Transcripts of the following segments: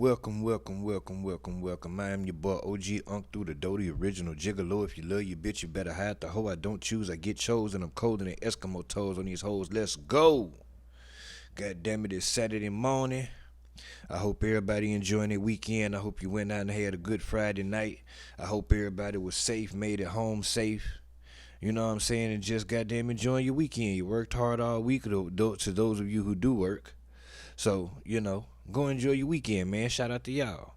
Welcome. I am your boy OG UNC through the door, the original gigolo. If you love your bitch, you better hide the hoe. I don't choose, I get chose, and I'm colder than Eskimo toes on these hoes. Let's go. God damn it, it's Saturday morning. I hope everybody enjoying their weekend. I hope you went out and had a good Friday night. I hope everybody was safe, made it home safe. You know what I'm saying? And just goddamn enjoying your weekend. You worked hard all week to those of you who do work. So, go enjoy your weekend, man. Shout out to y'all.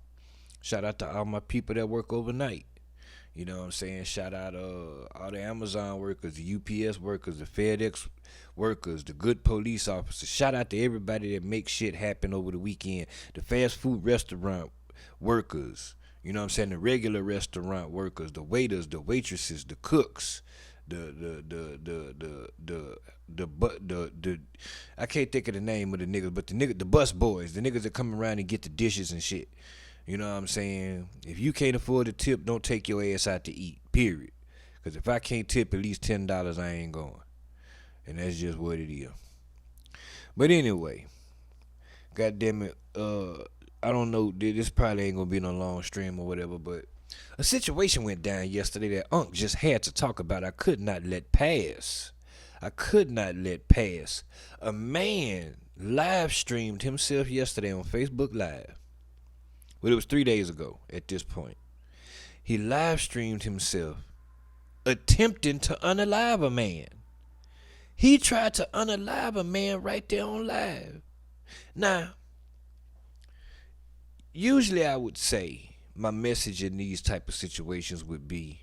Shout out to all my people that work overnight. You know what I'm saying? Shout out all the Amazon workers, the UPS workers, the FedEx workers, the good police officers. Shout out to everybody that makes shit happen over the weekend. The fast food restaurant workers. You know what I'm saying? The regular restaurant workers, the waiters, the waitresses, the cooks, the I can't think of the name of the niggas, but the bus boys, the niggas that come around and get the dishes and shit. You know what I'm saying? If you can't afford to tip, don't take your ass out to eat, period. Because if I can't tip at least $10, I ain't going. And that's just what it is. But anyway, goddamn it, I don't know, this probably ain't gonna be no long stream or whatever, but a situation went down yesterday that Unc just had to talk about. I could not let pass. A man live streamed himself yesterday on Facebook Live. Well, it was 3 days ago at this point. He live streamed himself attempting to unalive a man. He tried to unalive a man right there on live. Now, usually I would say my message in these type of situations would be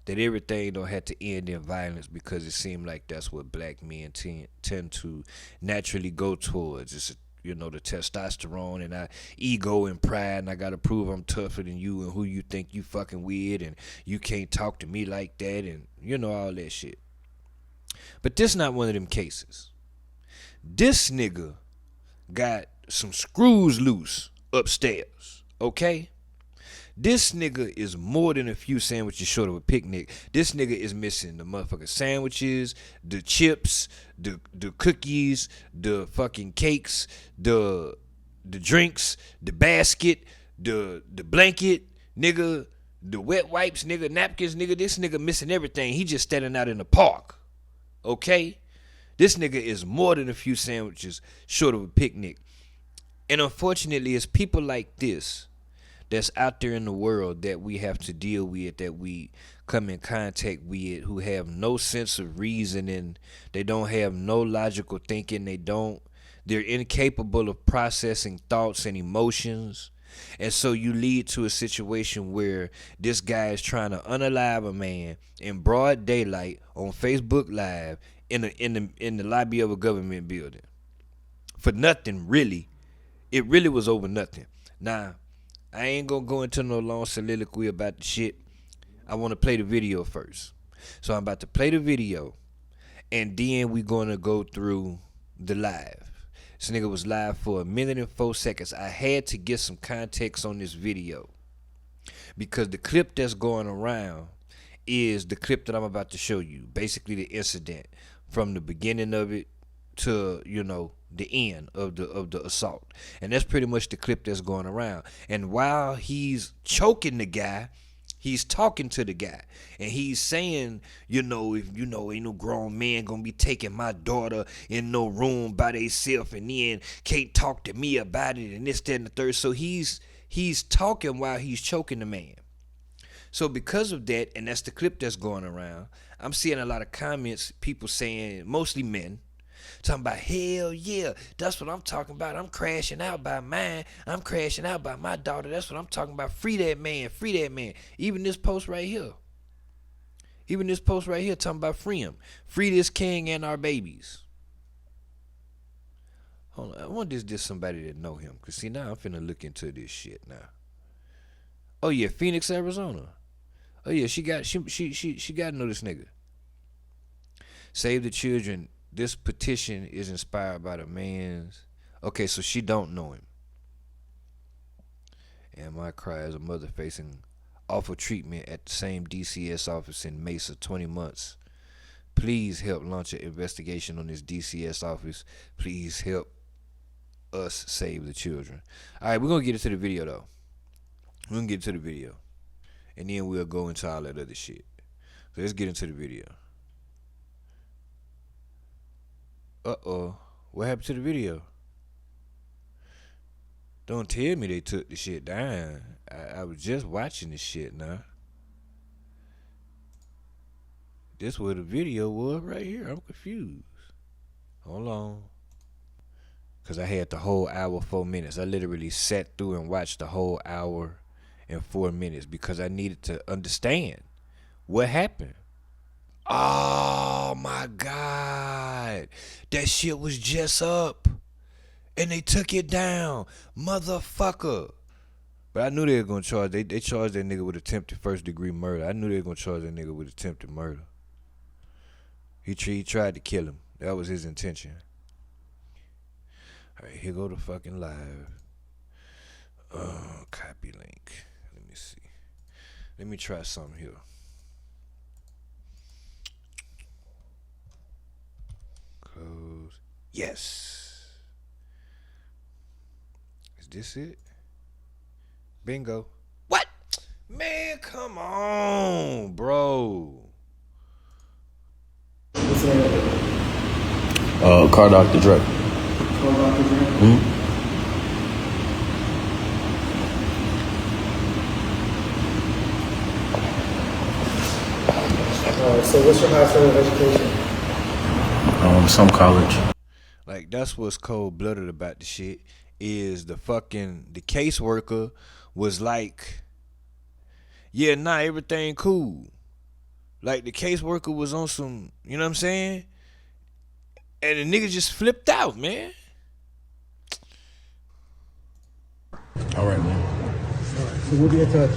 that everything don't have to end in violence, because it seems like that's what black men tend to naturally go towards. It's the testosterone and our ego and pride, and I gotta prove I'm tougher than you and who you think you fucking with, and you can't talk to me like that, and all that shit. But this not one of them cases. This nigga got some screws loose upstairs, okay? This nigga is more than a few sandwiches short of a picnic. This nigga is missing the motherfucking sandwiches, the chips, the cookies, the fucking cakes, the drinks, the basket, the blanket, nigga, the wet wipes, nigga, napkins, nigga. This nigga missing everything. He just standing out in the park, okay? This nigga is more than a few sandwiches short of a picnic. And unfortunately, it's people like this that's out there in the world that we have to deal with, that we come in contact with, who have no sense of reasoning. They don't have no logical thinking. They're incapable of processing thoughts and emotions. And so you lead to a situation where this guy is trying to unalive a man in broad daylight on Facebook Live in the lobby of a government building. For nothing, really. It really was over nothing. Now, I ain't gonna go into no long soliloquy about the shit. I want to play the video first. So I'm about to play the video, and then we gonna go through the live. This nigga was live for 1 minute and 4 seconds. I had to get some context on this video, because the clip that's going around is the clip that I'm about to show you. Basically the incident from the beginning of it to, the end of the assault. And that's pretty much the clip that's going around. And while he's choking the guy, he's talking to the guy, and he's saying, if ain't no grown man gonna be taking my daughter in no room by theyself and then can't talk to me about it and this, that, and the third. So he's talking while he's choking the man. So because of that, and that's the clip that's going around, I'm seeing a lot of comments, people saying, mostly men, talking about, hell yeah, that's what I'm talking about. I'm crashing out by mine. I'm crashing out by my daughter. That's what I'm talking about. Free that man. Free that man. Even this post right here talking about free him. Free this king and our babies. Hold on. I wonder if there's somebody that know him. Because see, now I'm finna look into this shit now. Oh yeah, Phoenix, Arizona. Oh yeah, she got to know this nigga. Save the children. This petition is inspired by the man's. Okay, so she don't know him. And my cry as a mother facing awful treatment at the same DCS office in Mesa, 20 months. Please help launch an investigation on this DCS office. Please help us save the children. All right, we're going to get into the video, though. We're going to get into the video. And then we'll go into all that other shit. So let's get into the video. Uh-oh. What happened to the video? Don't tell me they took the shit down. I was just watching this shit now. This where the video was right here. I'm confused. Hold on. Because I had the whole hour, 4 minutes. I literally sat through and watched the whole hour and 4 minutes because I needed to understand what happened. Oh my God. That shit was just up. And they took it down. Motherfucker. But I knew they were going to charge. They charged that nigga with attempted first-degree murder. I knew they were going to charge that nigga with attempted murder. He tried to kill him. That was his intention. All right, here go the fucking live. Copy link. Let me see. Let me try something here. Close. Yes. Is this it? Bingo. What? Man, come on, bro. What's the name of it? Car Dr. Dre. Car Dr. Dre? Mm-hmm. So what's your highest level of education? Some college. Like, that's what's cold-blooded about the shit is the caseworker was like, yeah, nah, everything cool. Like, the caseworker was on some, you know what I'm saying? And the nigga just flipped out, man. All right, man. All right, so we'll be in touch.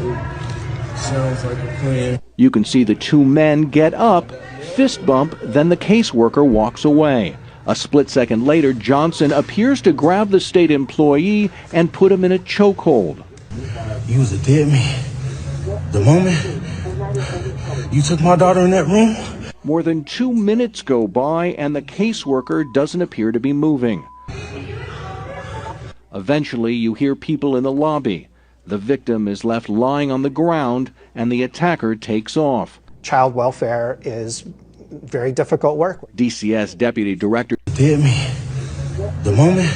Sounds like a plan. You can see the two men get up, fist bump, then the caseworker walks away. A split second later, Johnson appears to grab the state employee and put him in a chokehold. You was a dead man. The moment you took my daughter in that room. More than 2 minutes go by and the caseworker doesn't appear to be moving. Eventually, you hear people in the lobby. The victim is left lying on the ground and the attacker takes off. Child welfare is very difficult work. DCS Deputy Director Dead man. The moment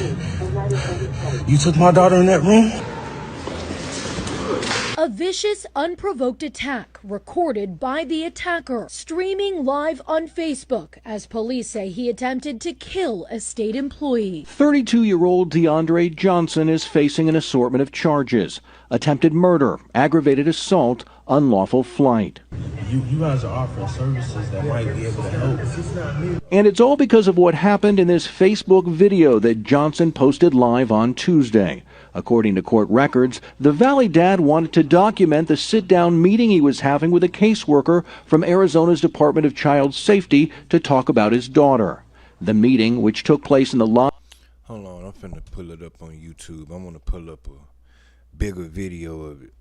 you took my daughter in that room. A vicious, unprovoked attack recorded by the attacker, streaming live on Facebook as police say he attempted to kill a state employee. 32-year-old DeAndre Johnson is facing an assortment of charges: attempted murder, aggravated assault, unlawful flight. You guys are offering services that might be able to help. And it's all because of what happened in this Facebook video that Johnson posted live on Tuesday. According to court records, the Valley dad wanted to document the sit-down meeting he was having with a caseworker from Arizona's Department of Child Safety to talk about his daughter. The meeting, which took place in the lobby... Hold on, I'm finna pull it up on YouTube. I'm gonna pull up a bigger video of it.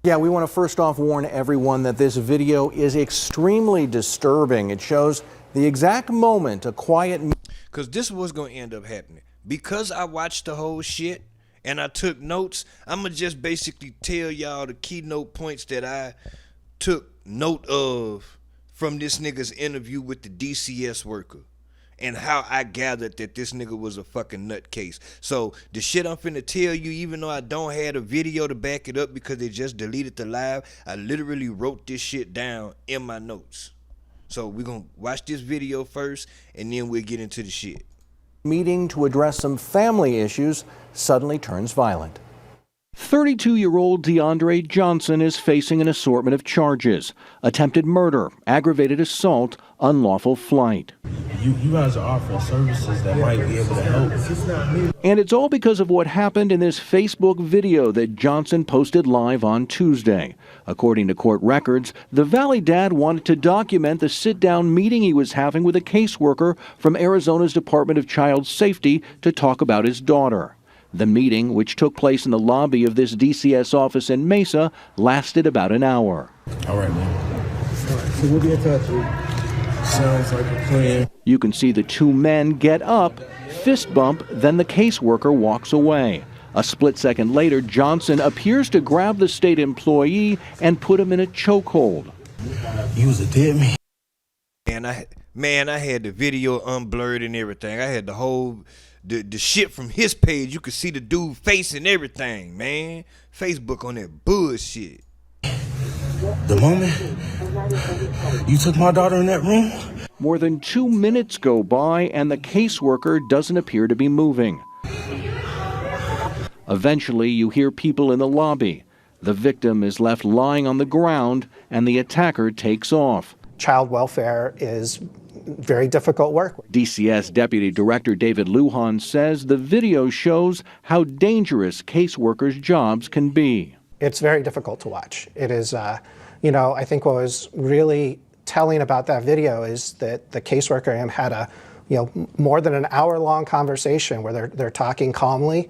Yeah, we want to first off warn everyone that this video is extremely disturbing. It shows the exact moment a quiet... Because this is what's going to end up happening. Because I watched the whole shit and I took notes, I'm going to just basically tell y'all the keynote points that I took note of from this nigga's interview with the DCS worker and how I gathered that this nigga was a fucking nutcase. So the shit I'm finna tell you, even though I don't have a video to back it up because they just deleted the live, I literally wrote this shit down in my notes. So we're going to watch this video first and then we'll get into the shit. Meeting to address some family issues suddenly turns violent. 32-year-old DeAndre Johnson is facing an assortment of charges: attempted murder, aggravated assault, unlawful flight. You guys are offering services that might be able to help. And it's all because of what happened in this Facebook video that Johnson posted live on Tuesday. According to court records, the Valley dad wanted to document the sit-down meeting he was having with a caseworker from Arizona's Department of Child Safety to talk about his daughter. The meeting, which took place in the lobby of this DCS office in Mesa, lasted about an hour. All right, man. All right, so we'll be in touch. Sounds like a plan. You can see the two men get up, fist bump, then the caseworker walks away. A split second later, Johnson appears to grab the state employee and put him in a chokehold. You was a dead man. And I had the video unblurred and everything. I had the whole the shit from his page. You could see the dude face and everything, man. Facebook on that bullshit. The moment you took my daughter in that room. More than 2 minutes go by and the caseworker doesn't appear to be moving. Eventually, you hear people in the lobby. The victim is left lying on the ground and the attacker takes off. Child welfare is very difficult work. DCS Deputy Director David Lujan says the video shows how dangerous caseworkers' jobs can be. It's very difficult to watch. It is, I think what was really telling about that video is that the caseworker had a, more than an hour-long conversation where they're talking calmly.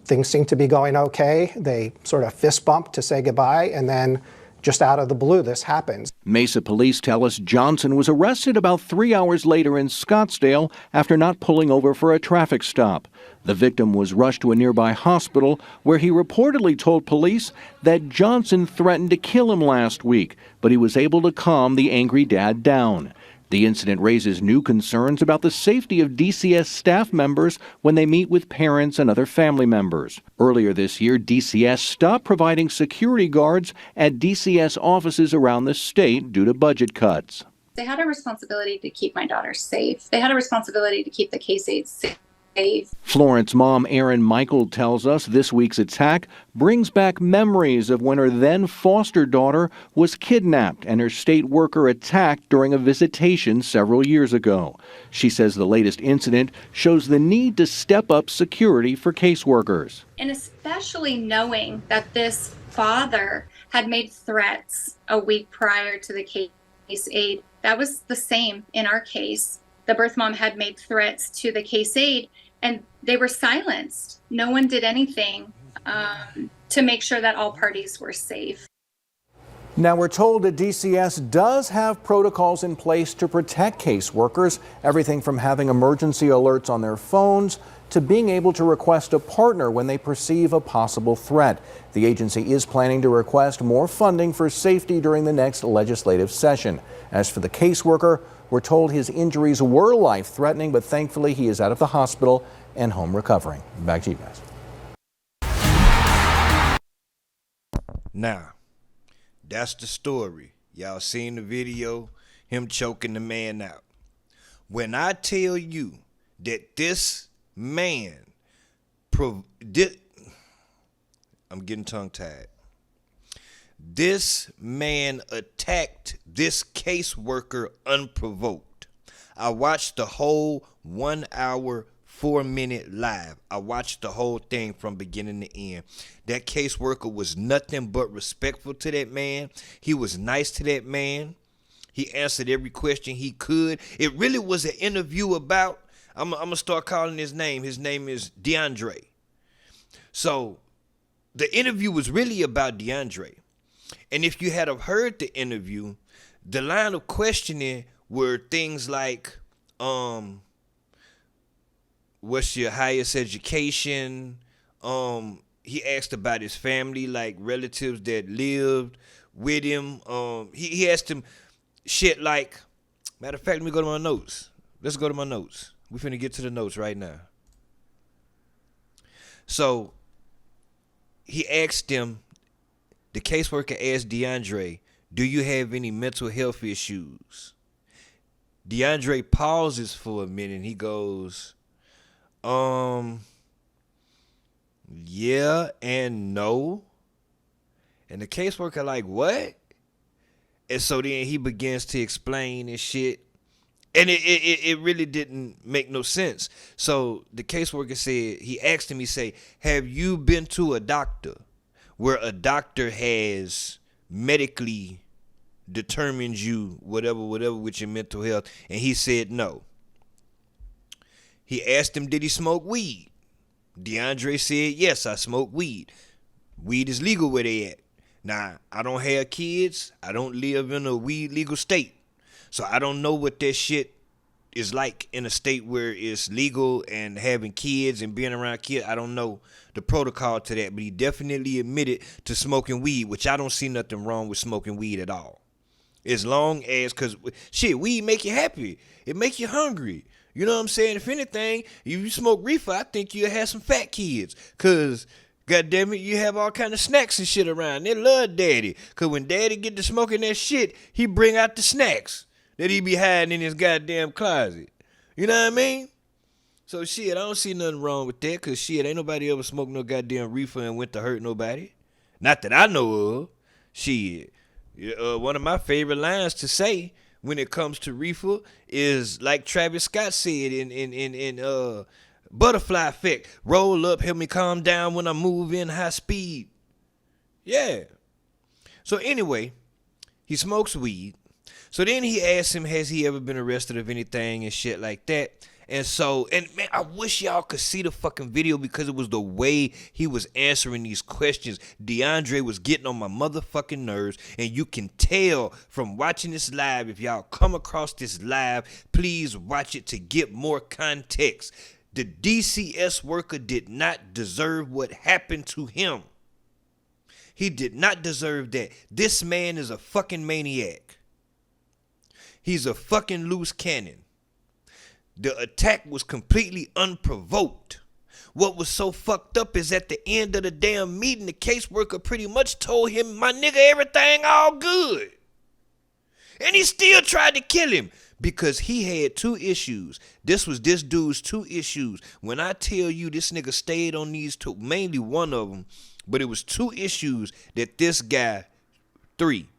Things seem to be going okay. They sort of fist bump to say goodbye, and then just out of the blue, this happens. Mesa police tell us Johnson was arrested about 3 hours later in Scottsdale after not pulling over for a traffic stop. The victim was rushed to a nearby hospital where he reportedly told police that Johnson threatened to kill him last week, but he was able to calm the angry dad down. The incident raises new concerns about the safety of DCS staff members when they meet with parents and other family members. Earlier this year, DCS stopped providing security guards at DCS offices around the state due to budget cuts. They had a responsibility to keep my daughter safe. They had a responsibility to keep the case aides safe. Florence mom Erin Michael tells us this week's attack brings back memories of when her then foster daughter was kidnapped and her state worker attacked during a visitation several years ago. She says the latest incident shows the need to step up security for caseworkers. And especially knowing that this father had made threats a week prior to the case aide. That was the same in our case. The birth mom had made threats to the case aide, and they were silenced. No one did anything to make sure that all parties were safe. Now, we're told that DCS does have protocols in place to protect caseworkers, everything from having emergency alerts on their phones to being able to request a partner when they perceive a possible threat. The agency is planning to request more funding for safety during the next legislative session. As for the caseworker, we're told his injuries were life-threatening, but thankfully he is out of the hospital and home recovering. Back to you guys. Now, that's the story. Y'all seen the video, him choking the man out. When I tell you that this man, I'm getting tongue-tied. This man attacked this caseworker unprovoked. I watched the whole 1 hour, 4-minute live. I watched the whole thing from beginning to end. That caseworker was nothing but respectful to that man. He was nice to that man. He answered every question he could. It really was an interview about, I'm going to start calling his name. His name is DeAndre. So the interview was really about DeAndre. And if you had have heard the interview, the line of questioning were things like, what's your highest education? He asked about his family, like relatives that lived with him. He asked him shit like, matter of fact, let me go to my notes. Let's go to my notes. We finna get to the notes right now. So he asked him, the caseworker asked DeAndre, do you have any mental health issues? DeAndre pauses for a minute and he goes, yeah and no. And the caseworker like, what? And so then he begins to explain and shit. And it really didn't make no sense. So the caseworker said, he asked him, he said, have you been to a doctor where a doctor has medically determined you whatever with your mental health? And he said no. He asked him, did he smoke weed? DeAndre said, yes, I smoke weed. Weed is legal where they at. Now, I don't have kids. I don't live in a weed legal state. So I don't know what that shit is like in a state where it's legal and having kids and being around kids. I don't know the protocol to that, but he definitely admitted to smoking weed, which I don't see nothing wrong with smoking weed at all. As long as, cause shit, weed make you happy. It make you hungry. You know what I'm saying? If anything, if you smoke reefer, I think you'll have some fat kids. Cause goddamn it, you have all kind of snacks and shit around. They love daddy. Cause when daddy get to smoking that shit, he bring out the snacks that he be hiding in his goddamn closet. You know what I mean? So shit, I don't see nothing wrong with that. Cause shit, ain't nobody ever smoked no goddamn reefer and went to hurt nobody. Not that I know of. Shit. One of my favorite lines to say when it comes to reefer is like Travis Scott said in Butterfly Effect. Roll up, help me calm down when I move in high speed. Yeah. So anyway, he smokes weed. So then he asked him, has he ever been arrested of anything and shit like that? And so, and man, I wish y'all could see the fucking video because it was the way he was answering these questions. DeAndre was getting on my motherfucking nerves, and you can tell from watching this live. If y'all come across this live, please watch it to get more context. The DCS worker did not deserve what happened to him. He did not deserve that. This man is a fucking maniac. He's a fucking loose cannon. The attack was completely unprovoked. What was so fucked up is at the end of the damn meeting, the caseworker pretty much told him, my nigga, everything all good. And he still tried to kill him because he had two issues. This was this dude's two issues. When I tell you this nigga stayed on these two, mainly one of them, but it was two issues that this guy, three,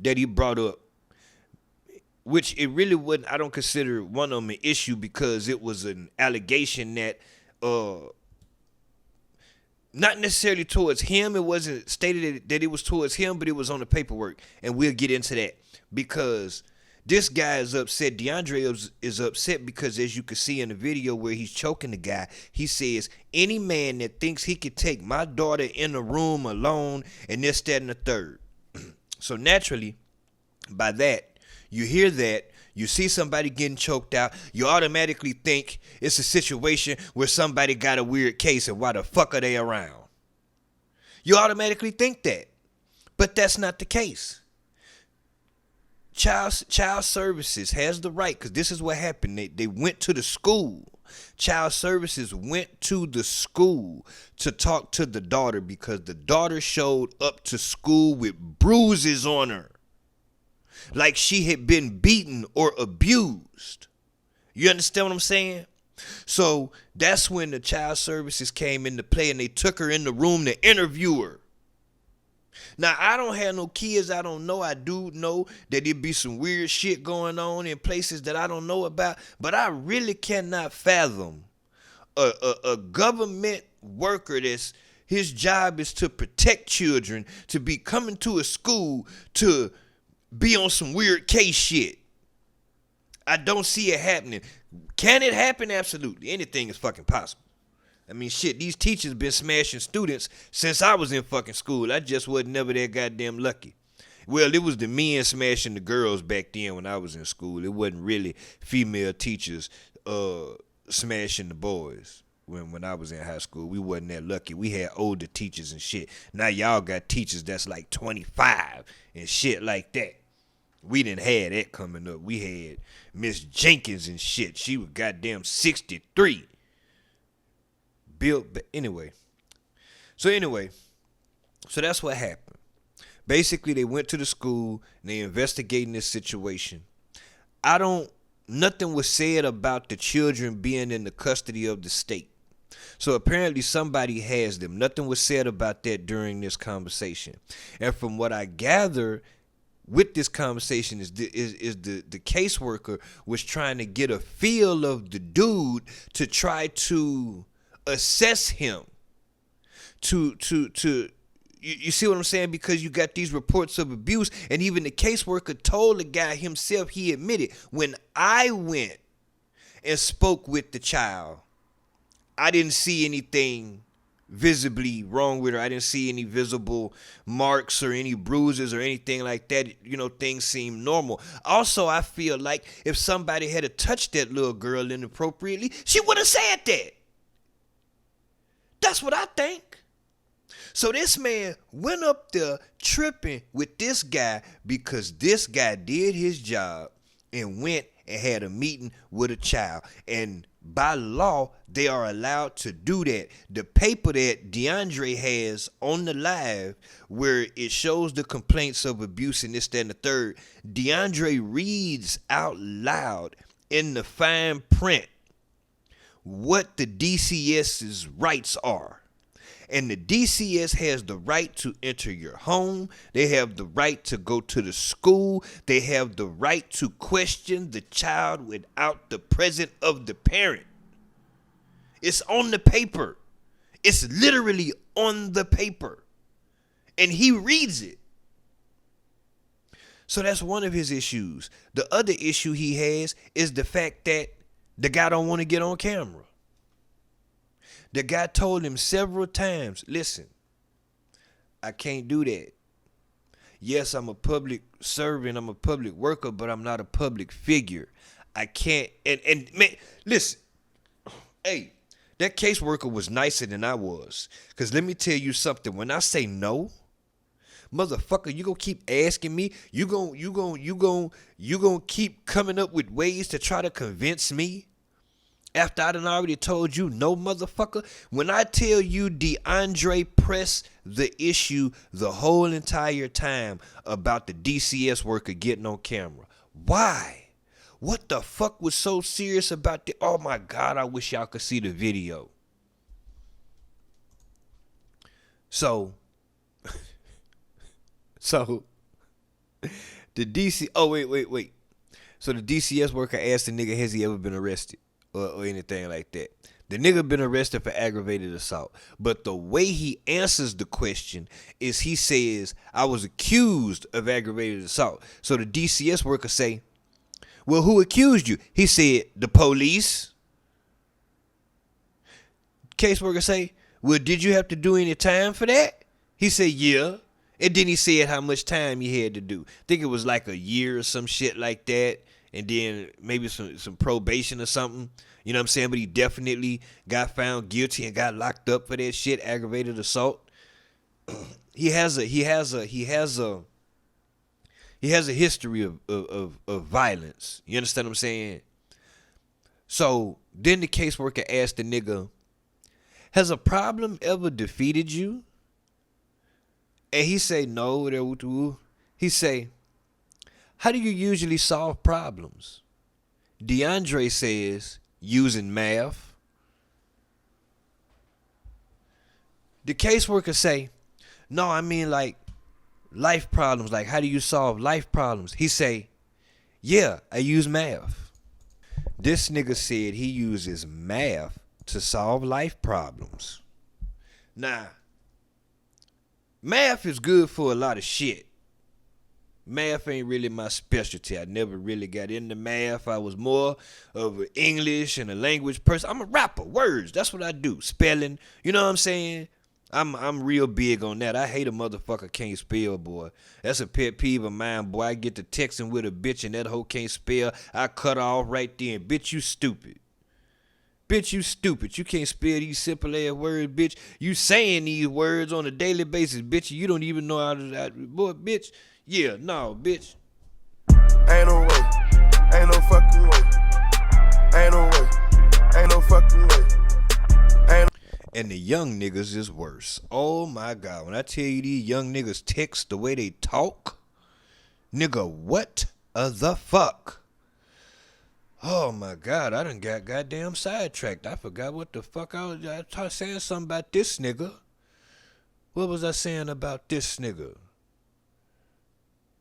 that he brought up. Which it really wouldn't, I don't consider one of them an issue because it was an allegation that, not necessarily towards him. It wasn't stated that it was towards him, but it was on the paperwork. And we'll get into that because this guy is upset. DeAndre is upset because as you can see in the video where he's choking the guy, he says, any man that thinks he could take my daughter in a room alone and this, that, and the third. So naturally, by that, you hear that, you see somebody getting choked out, you automatically think it's a situation where somebody got a weird case and why the fuck are they around? You automatically think that. But that's not the case. Child Services has the right, because this is what happened. They went to the school. Child Services went to the school to talk to the daughter because the daughter showed up to school with bruises on her. Like she had been beaten or abused. You understand what I'm saying? So that's when the Child Services came into play and they took her in the room to interview her. Now, I don't have no kids. I don't know. I do know that there be some weird shit going on in places that I don't know about. But I really cannot fathom a government worker that's his job is to protect children, to be coming to a school to be on some weird case shit. I don't see it happening. Can it happen? Absolutely. Anything is fucking possible. I mean, shit, these teachers been smashing students since I was in fucking school. I just wasn't never that goddamn lucky. Well, it was the men smashing the girls back then when I was in school. It wasn't really female teachers smashing the boys when I was in high school. We wasn't that lucky. We had older teachers and shit. Now y'all got teachers that's like 25 and shit like that. We didn't have that coming up. We had Miss Jenkins and shit. She was goddamn 63. Built, but anyway. So that's what happened. Basically, they went to the school and they investigating this situation. Nothing was said about the children being in the custody of the state. So apparently somebody has them. Nothing was said about that during this conversation. And from what I gather with this conversation is the caseworker was trying to get a feel of the dude to try to assess him. You see what I'm saying? Because you got these reports of abuse, and even the caseworker told the guy himself, he admitted, when I went and spoke with the child, I didn't see anything visibly wrong with her. I didn't see any visible marks or any bruises or anything like that. You know, things seem normal. Also, I feel like if somebody had touched that little girl inappropriately, she would have said that. That's what I think. So this man went up there tripping with this guy because this guy did his job and went and had a meeting with a child. And by law, they are allowed to do that. The paper that DeAndre has on the live, where it shows the complaints of abuse and this, that, and the third, DeAndre reads out loud in the fine print what the DCS's rights are. And the DCS has the right to enter your home. They have the right to go to the school. They have the right to question the child without the presence of the parent. It's on the paper. It's literally on the paper. And he reads it. So that's one of his issues. The other issue he has is the fact that the guy don't want to get on camera. The guy told him several times, listen, I can't do that. Yes, I'm a public servant, I'm a public worker, but I'm not a public figure. I can't, and man, listen, hey, that caseworker was nicer than I was. Because let me tell you something, when I say no, motherfucker, you gonna keep asking me, you gonna keep coming up with ways to try to convince me? After I done already told you no, motherfucker. When I tell you DeAndre pressed the issue the whole entire time about the DCS worker getting on camera. Why? What the fuck was so serious about the... Oh my God, I wish y'all could see the video. So the DC... Oh, wait. So the DCS worker asked the nigga, has he ever been arrested? Or anything like that. The nigga been arrested for aggravated assault. But the way he answers the question is he says, I was accused of aggravated assault. So the DCS worker say, well, who accused you? He said, the police. Caseworker say, well, did you have to do any time for that? He said, yeah. And then he said how much time he had to do. I think it was like a year or some shit like that. And then maybe some probation or something. You know what I'm saying? But he definitely got found guilty and got locked up for that shit, aggravated assault. He has a history of violence. You understand what I'm saying? So then the caseworker asked the nigga, has a problem ever defeated you? And he say, no. He say, how do you usually solve problems? DeAndre says, using math. The caseworker say, no, I mean like life problems. Like, how do you solve life problems? He say, yeah, I use math. This nigga said he uses math to solve life problems. Now, math is good for a lot of shit. Math ain't really my specialty. I never really got into math. I was more of an English and a language person. I'm a rapper. Words. That's what I do. Spelling. You know what I'm saying? I'm real big on that. I hate a motherfucker can't spell, boy. That's a pet peeve of mine, boy. I get to texting with a bitch and that hoe can't spell. I cut her off right then. Bitch, you stupid. Bitch, you stupid. You can't spell these simple ass words, bitch. You saying these words on a daily basis, bitch. You don't even know how to... Boy, bitch... Yeah, no, bitch. Ain't no way. Ain't no fucking way. Ain't no way. Ain't no fucking way. And the young niggas is worse. Oh my God. When I tell you these young niggas text the way they talk, nigga, what the fuck? Oh my God. I done got goddamn sidetracked. I forgot what the fuck I was saying something about this nigga. What was I saying about this nigga?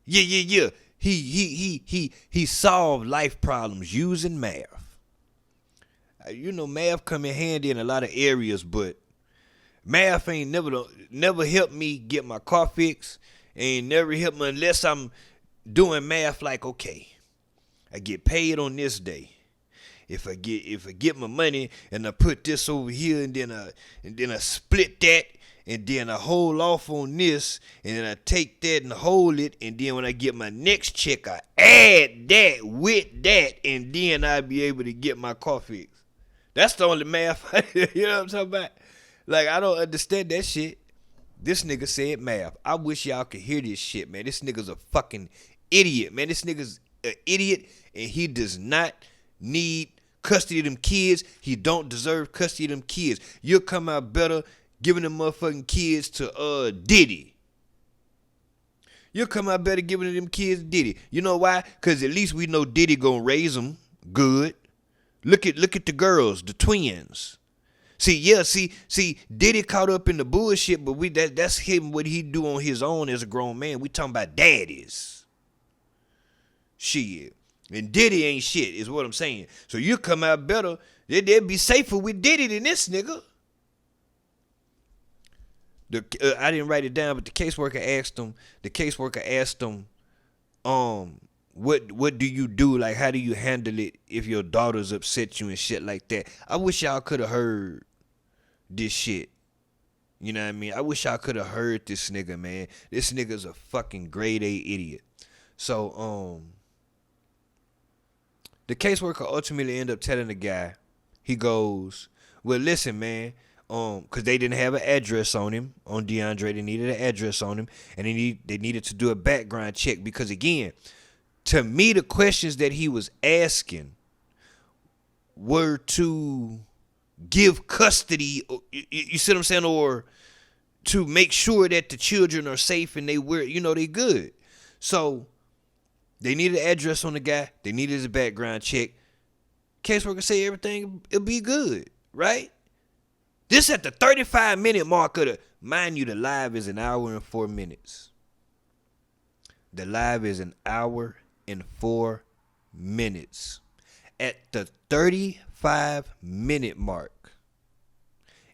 Yeah. He solved life problems using math. You know, math come in handy in a lot of areas, but math ain't never helped me get my car fixed. Ain't never helped me unless I'm doing math like, okay, I get paid on this day. if I get my money and I put this over here and then I split that and then I hold off on this and then I take that and hold it and then when I get my next check I add that with that and then I'll be able to get my car fixed. That's the only math. You know what I'm talking about? Like, I don't understand that shit. This nigga said math. I wish y'all could hear this shit, man. This nigga's a fucking idiot, man. This nigga's an idiot, and he does not need custody of them kids. He don't deserve custody of them kids. You'll come out better giving them motherfucking kids to Diddy. You'll come out better giving them kids to Diddy. You know why? Because at least we know Diddy gonna raise them good. Look at the girls, the twins. See, Diddy caught up in the bullshit, but that's him, what he do on his own as a grown man. We talking about daddies. Shit. And Diddy ain't shit, is what I'm saying. So you come out better, they'd be safer with Diddy than this nigga. I didn't write it down, but the caseworker asked him, what do you do? Like, how do you handle it if your daughters upset you and shit like that? I wish y'all could have heard this shit. You know what I mean? I wish y'all could have heard this nigga, man. This nigga's a fucking grade A idiot. So, the caseworker ultimately ended up telling the guy, he goes, well, listen, man, because they didn't have an address on him, on DeAndre. They needed an address on him, and they needed to do a background check because, again, to me, the questions that he was asking were to give custody, you see what I'm saying, or to make sure that the children are safe and they good. So they needed an address on the guy. They needed his background check. Caseworker say everything will be good, right? This at the 35-minute mark of mind you, the live is an hour and 4 minutes. The live is an hour and 4 minutes. At the 35-minute mark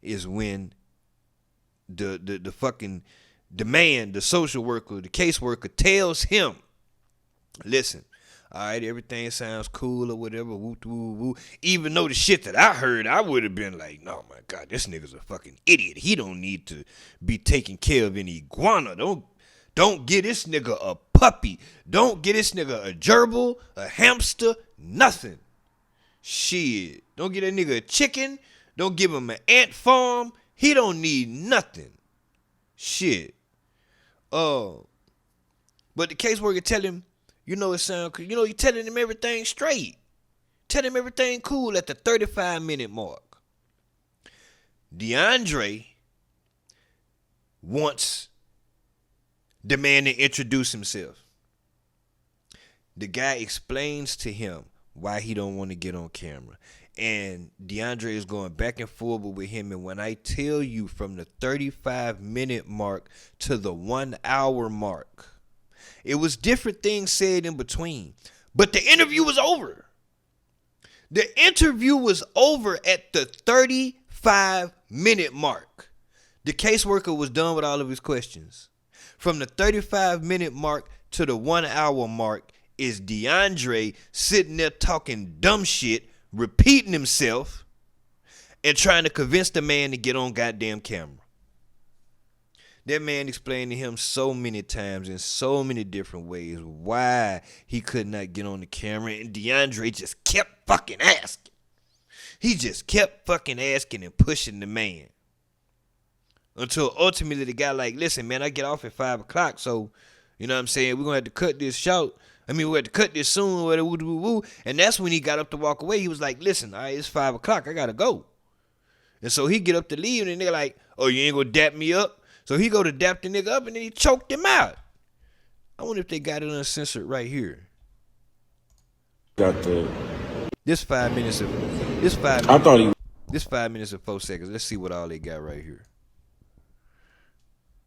is when the fucking demand, the social worker, the caseworker tells him, listen, all right, everything sounds cool or whatever, woo, woo, woo. Even though the shit that I heard, I would have been like, no, my God, this nigga's a fucking idiot. He don't need to be taking care of any iguana. Don't get this nigga a puppy. Don't get this nigga a gerbil, a hamster, nothing. Shit. Don't get that nigga a chicken. Don't give him an ant farm. He don't need nothing. Shit. But the caseworker tell him, you know it sound, you telling him everything straight. Tell him everything cool at the 35-minute mark. DeAndre wants the man to introduce himself. The guy explains to him why he don't want to get on camera. And DeAndre is going back and forth with him. And when I tell you from the 35-minute mark to the 1 hour mark, it was different things said in between. But the interview was over. The interview was over at the 35-minute mark. The caseworker was done with all of his questions. From the 35-minute mark to the 1 hour mark is DeAndre sitting there talking dumb shit, repeating himself, and trying to convince the man to get on goddamn camera. That man explained to him so many times in so many different ways why he could not get on the camera, and DeAndre just kept fucking asking. He just kept fucking asking and pushing the man. Until ultimately the guy like, listen, man, I get off at 5 o'clock, so, you know what I'm saying, we're going to have to cut this short. We have to cut this soon, and that's when he got up to walk away. He was like, listen, all right, it's 5 o'clock, I got to go. And so he get up to leave, and they're like, oh, you ain't going to dap me up? So he go to dap the nigga up, and then he choked him out. I wonder if they got it uncensored right here. This 5 minutes of, this 5 minutes, this 5 minutes and 4 seconds. Let's see what all they got right here.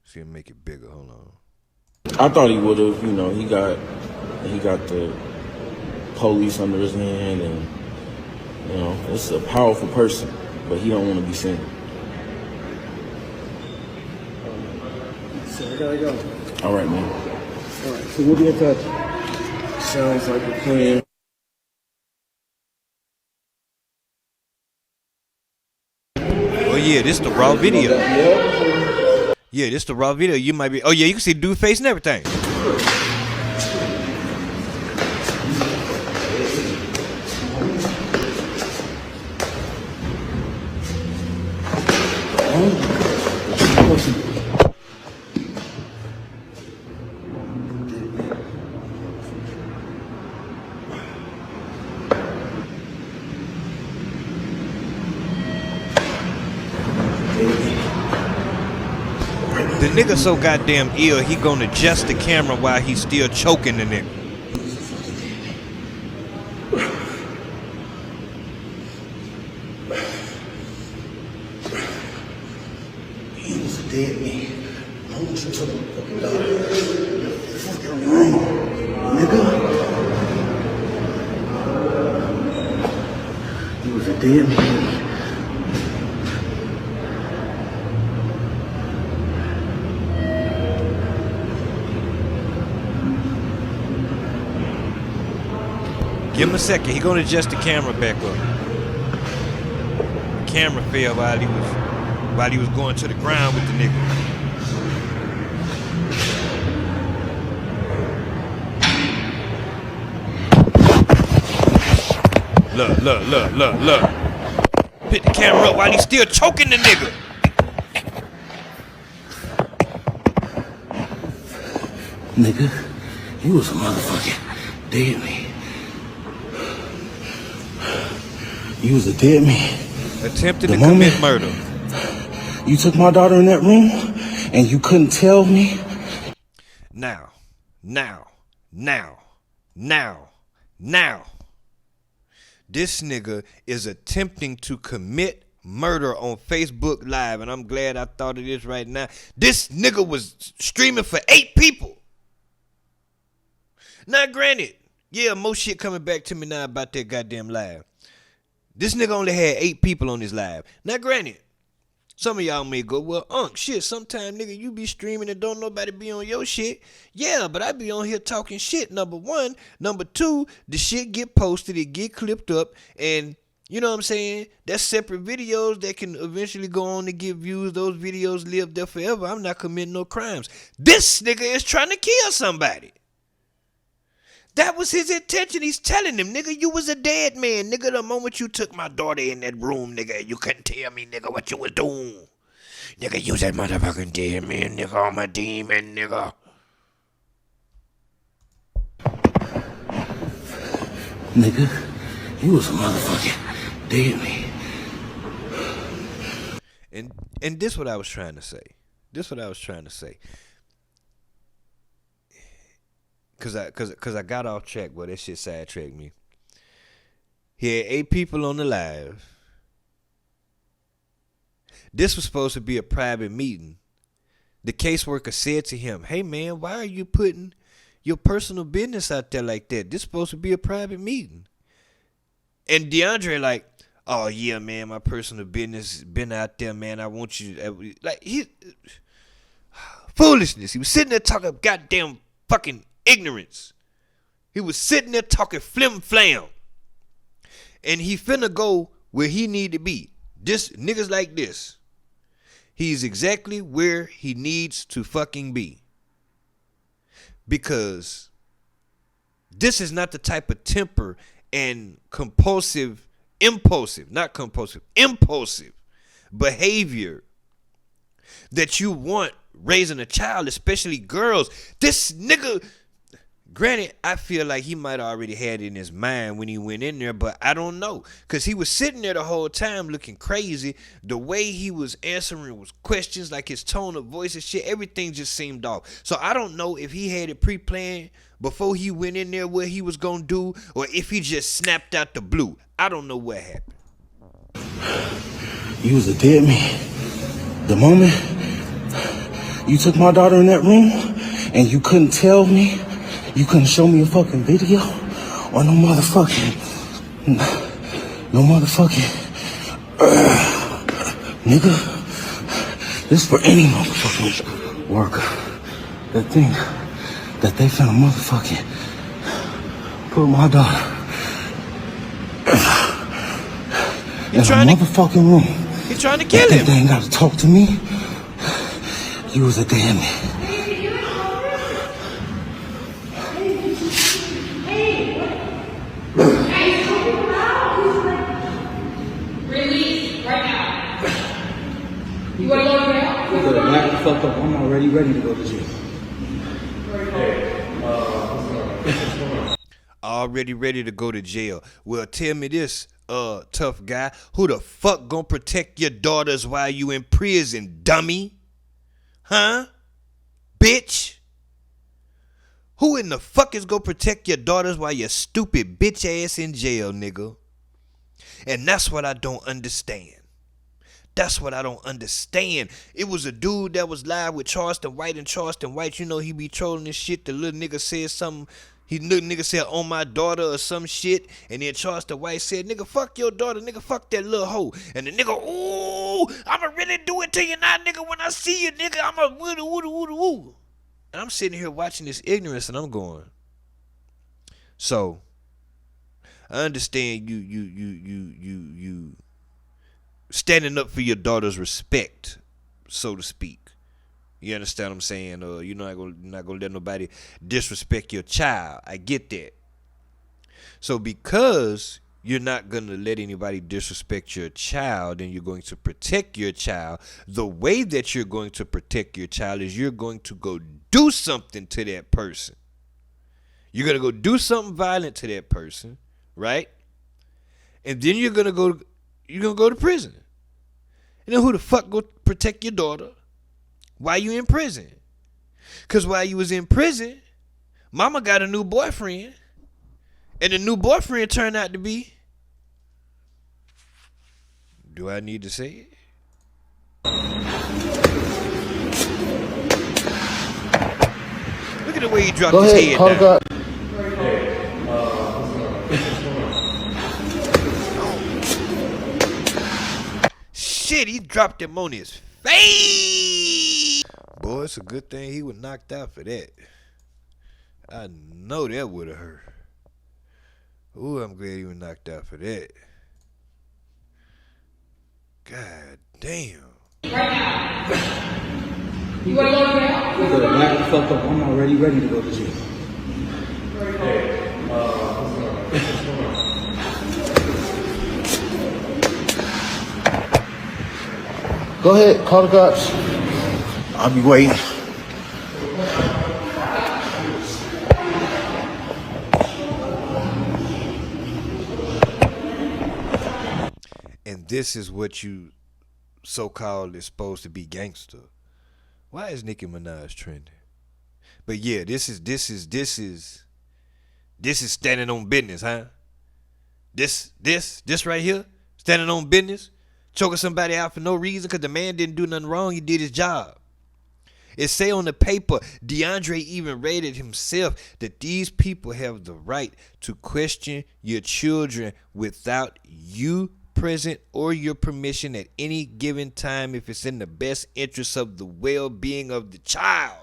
See him make it bigger. Hold on. I thought he would have, he got the police under his hand, and it's a powerful person, but he don't want to be seen. So I gotta go. All right, man. All right, so we'll be in touch. Sounds like a plan. this the raw video. Yeah, this the raw video. You might be. Oh yeah, you can see dude face and everything. The nigga so goddamn ill, he gonna adjust the camera while he's still choking the nigga. He was a dead man. I want you to the fucking dog. Fucking room, nigga. He was a dead man. Give him a second. He gonna adjust the camera back up. The camera fell while he was going to the ground with the nigga. Look. Pick the camera up while he's still choking the nigga. Nigga, you was a motherfucking dead man. You was a dead man. Attempted to commit murder. You took my daughter in that room and you couldn't tell me. Now. This nigga is attempting to commit murder on Facebook Live, and I'm glad I thought of this right now. This nigga was streaming for 8 people. Now, granted, yeah, more shit coming back to me now about that goddamn live. This nigga only had 8 people on his live. Now, granted, some of y'all may go, well, shit, sometime, nigga, you be streaming and don't nobody be on your shit. Yeah, but I be on here talking shit, number one. Number two, the shit get posted, it get clipped up, and you know what I'm saying? That's separate videos that can eventually go on to get views. Those videos live there forever. I'm not committing no crimes. This nigga is trying to kill somebody. That was his intention. He's telling him, nigga, you was a dead man. Nigga, the moment you took my daughter in that room, nigga, you couldn't tell me, nigga, what you was doing. Nigga, you was that motherfucking dead man, nigga. I'm a demon, nigga. Nigga, you was a motherfucking dead man. And this what I was trying to say. Cause I got off track, but that shit sidetracked me. He had 8 people on the live. This was supposed to be a private meeting. The caseworker said to him, hey man, why are you putting your personal business out there like that? This is supposed to be a private meeting. And DeAndre like, oh yeah, man, my personal business has been out there, man. I want you like foolishness. He was sitting there talking goddamn fucking ignorance. He was sitting there talking flim flam. And he finna go where he need to be. This niggas like this. He's exactly where he needs to fucking be. Because this is not the type of temper and impulsive behavior that you want raising a child, especially girls. This nigga, granted, I feel like he might already had it in his mind when he went in there, but I don't know. Because he was sitting there the whole time looking crazy. The way he was answering was questions, like his tone of voice and shit, everything just seemed off. So I don't know if he had it pre-planned before he went in there what he was going to do, or if he just snapped out the blue. I don't know what happened. You was a dead man. The moment you took my daughter in that room and you couldn't tell me, you couldn't show me a fucking video or no motherfucking nigga. This for any motherfucking worker that think that they finna motherfucking put my daughter in a motherfucking room. He trying to kill him. They ain't got to talk to me. You was a damn man. Release right now. You want to go to jail? You better back the fuck up. I'm already ready to go to jail. Already ready to go to jail. Well, tell me this, tough guy. Who the fuck gonna protect your daughters while you in prison, dummy? Huh? Bitch? Who in the fuck is gonna protect your daughters while your stupid bitch ass in jail, nigga? And that's what I don't understand. That's what I don't understand. It was a dude that was live with Charleston White, and Charleston White, you know, he be trolling this shit. The little nigga said something. Little nigga said, on my daughter or some shit. And then Charleston White said, nigga, fuck your daughter. Nigga, fuck that little hoe. And the nigga, ooh, I'ma really do it to you now, nigga. When I see you, nigga, I'ma woo. And I'm sitting here watching this ignorance, and I'm going. So, I understand you standing up for your daughter's respect, so to speak. You understand what I'm saying? You're not gonna let nobody disrespect your child. I get that. So because you're not gonna let anybody disrespect your child, and you're going to protect your child, the way that you're going to protect your child is you're going to go do something to that person. You're gonna go do something violent to that person, right? And then you're gonna go to prison. And then who the fuck go protect your daughter while you in prison? Because while you was in prison, mama got a new boyfriend. And the new boyfriend turned out to be... Do I need to say it? Look at the way he dropped his head down. God. Shit, he dropped him on his face. Boy, it's a good thing he was knocked out for that. I know that would have hurt. Ooh, I'm glad he was knocked out for that. God damn. Right now. You want to go to jail? You better back the fuck up. I'm already ready to go to jail. Go ahead, call the cops. I'll be waiting. And this is what you so-called is supposed to be gangster. Why is Nicki Minaj trending? But yeah, this is standing on business, huh? This right here, standing on business, choking somebody out for no reason because the man didn't do nothing wrong. He did his job. It say on the paper, DeAndre even read it himself, that these people have the right to question your children without you present or your permission at any given time if it's in the best interest of the well-being of the child.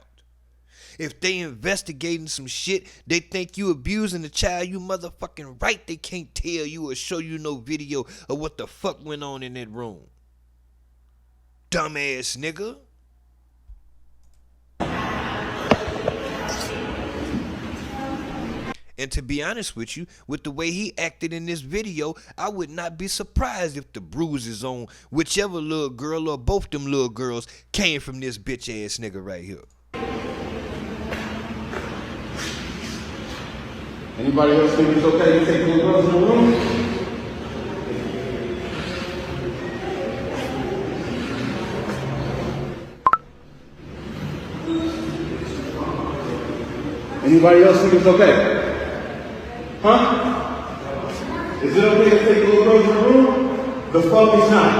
If they investigating some shit, they think you abusing the child, you motherfucking right they can't tell you or show you no video of what the fuck went on in that room. Dumbass nigga. And to be honest with you, with the way he acted in this video, I would not be surprised if the bruises on whichever little girl or both them little girls came from this bitch ass nigga right here. Anybody else think it's okay to take little girls in the room? Anybody else think it's okay? Huh? Is it okay to take little girls in the room? The fuck is not.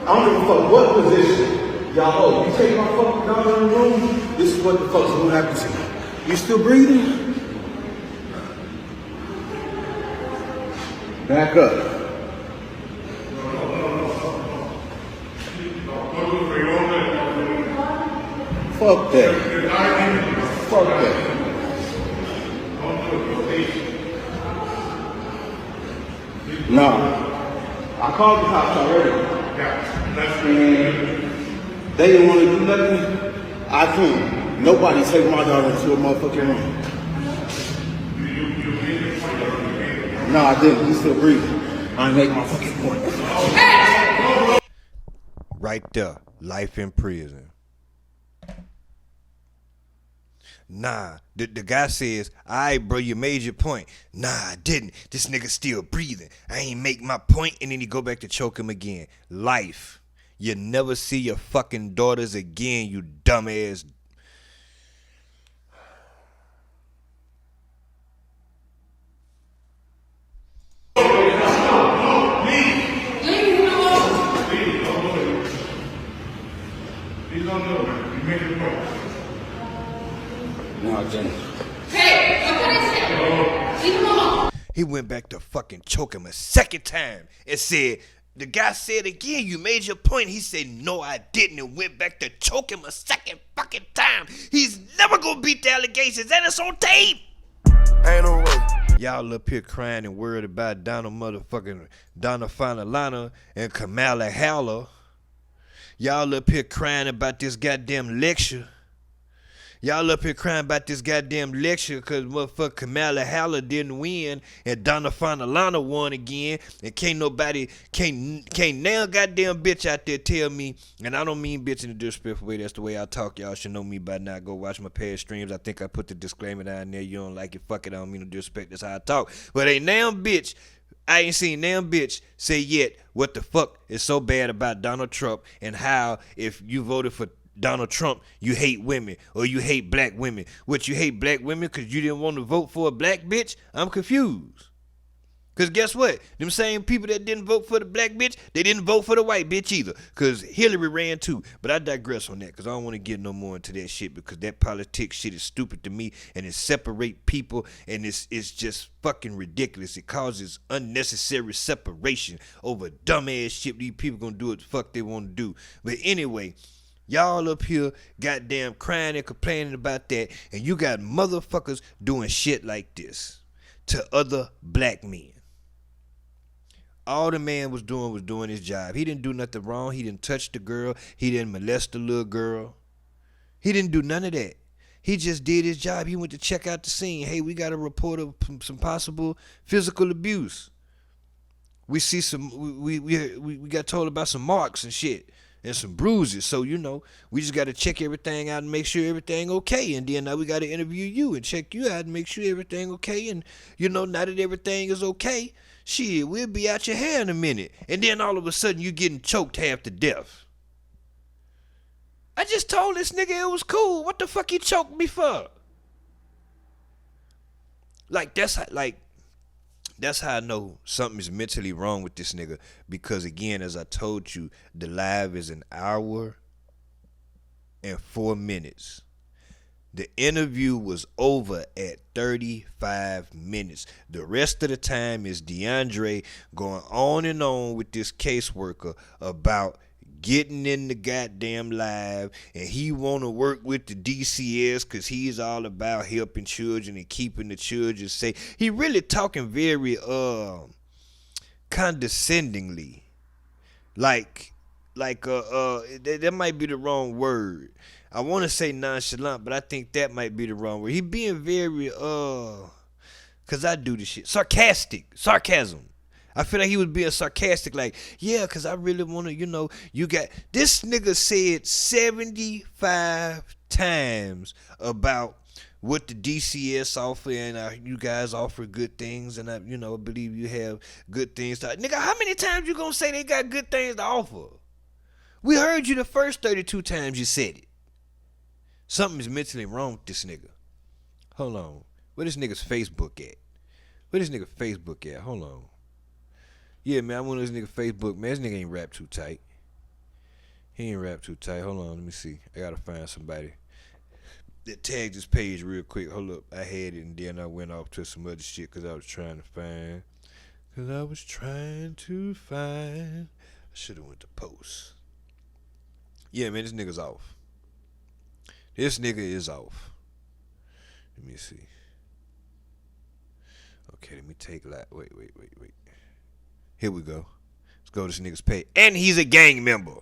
I don't give a fuck what position y'all hold. You take my fucking daughter in the room, this is what the fuck's gonna happen to you. You still breathing? Back up. Fuck that. Fuck that. No. I called the cops already. And they didn't want to do nothing. I couldn't. Nobody take my daughter into a motherfucking room. No, I didn't. He's still breathing. I ain't make my fucking point. Right there. Life in prison. Nah, the guy says, alright, bro, you made your point. Nah, I didn't. This nigga still breathing. I ain't make my point, and then he go back to choke him again. Life. You never see your fucking daughters again, you dumbass. He went back to fucking choke him a second time and said, the guy said again, you made your point. He said, no, I didn't, and went back to choke him a second fucking time. He's never gonna beat the allegations, and it's on tape. Ain't no way. Y'all up here crying and worried about Donna Finalana and Kamala Haller. Y'all up here crying about this goddamn lecture. Y'all up here crying about this goddamn lecture because motherfucker Kamala Haller didn't win and Donna Finalana won again, and can't now goddamn bitch out there tell me, and I don't mean bitch in a disrespectful way, that's the way I talk, y'all should know me by now, go watch my past streams, I think I put the disclaimer down there, you don't like it, fuck it, I don't mean no disrespect, that's how I talk, but ain't now bitch, I ain't seen damn bitch say yet what the fuck is so bad about Donald Trump and how if you voted for Donald Trump, you hate women or you hate black women. What, you hate black women because you didn't want to vote for a black bitch? I'm confused. Because guess what? Them same people that didn't vote for the black bitch, they didn't vote for the white bitch either. Because Hillary ran too. But I digress on that because I don't want to get no more into that shit because that politics shit is stupid to me and it separate people and it's just fucking ridiculous. It causes unnecessary separation over dumbass shit. These people gonna do what the fuck they want to do. But anyway, y'all up here goddamn crying and complaining about that, and you got motherfuckers doing shit like this to other black men. All the man was doing his job. He didn't do nothing wrong. He didn't touch the girl. He didn't molest the little girl. He didn't do none of that. He just did his job. He went to check out the scene. Hey, we got a report of some possible physical abuse. We see we got told about some marks and shit. And some bruises, so we just got to check everything out and make sure everything okay, and then now we got to interview you and check you out and make sure everything okay, and now that everything is okay, shit, we'll be out your hair in a minute, and then all of a sudden you getting choked half to death. I just told this nigga it was cool. What the fuck he choked me for? That's how I know something is mentally wrong with this nigga. Because again, as I told you, the live is 1 hour and 4 minutes. The interview was over at 35 minutes. The rest of the time is DeAndre going on and on with this caseworker about getting in the goddamn live, and he want to work with the DCS because he's all about helping children and keeping the children safe. He really talking very condescendingly, that might be the wrong word. I want to say nonchalant, but I think that might be the wrong word. He being very cause I do this shit, sarcasm. I feel like he was being sarcastic, like, yeah, because I really want to, you got, this nigga said 75 times about what the DCS offer, and you guys offer good things, and I believe you have good things. Nigga, how many times you gonna say they got good things to offer? We heard you the first 32 times you said it. Something is mentally wrong with this nigga. Hold on. Where this nigga's Facebook at? Hold on. Yeah, man, I went to this nigga Facebook. Man, this nigga ain't rap too tight. Hold on, let me see. I gotta find somebody that tagged this page real quick. Hold up. I had it and then I went off to some other shit because I was trying to find. I should have went to post. Yeah, man, this nigga's off. This nigga is off. Let me see. Okay, let me take wait. Here we go. Let's go to this nigga's page. And he's a gang member.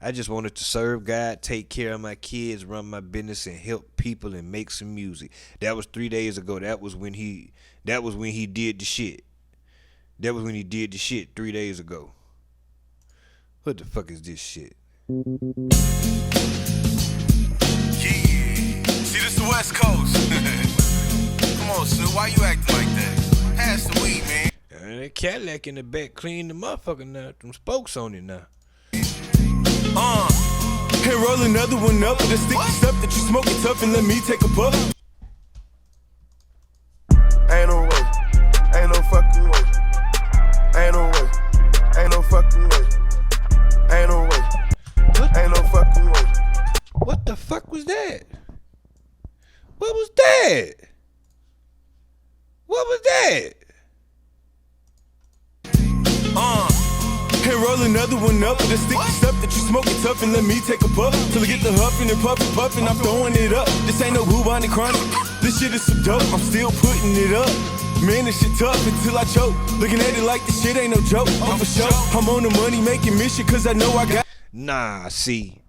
I just wanted to serve God, take care of my kids, run my business, and help people and make some music. That was 3 days ago. That was when he did the shit. That was when he did the shit 3 days ago. What the fuck is this shit? Yeah. See, this the West Coast. Come on, Sue. Why you acting like that? Pass the weed, man. That Cadillac in the back clean the motherfucker now. Them spokes on it now. And roll another one up with the sticky stuff that you smoking tough and let me take a puff. Ain't no way, ain't no fucking way. Ain't no way, ain't no fucking way. Ain't no way, ain't no fucking way. What the fuck was that? What was that? What was that? And roll another one up with the sticky stuff that you smoking tough and let me take a puff. Till I get the huffing and puffing, I'm throwing it up. This ain't no bubonic chronic. This shit is some dope, I'm still putting it up. Man, this shit tough until I choke. Looking at it like this shit ain't no joke. I'm for sure, I'm on the money making mission cause I know I got. Nah, see,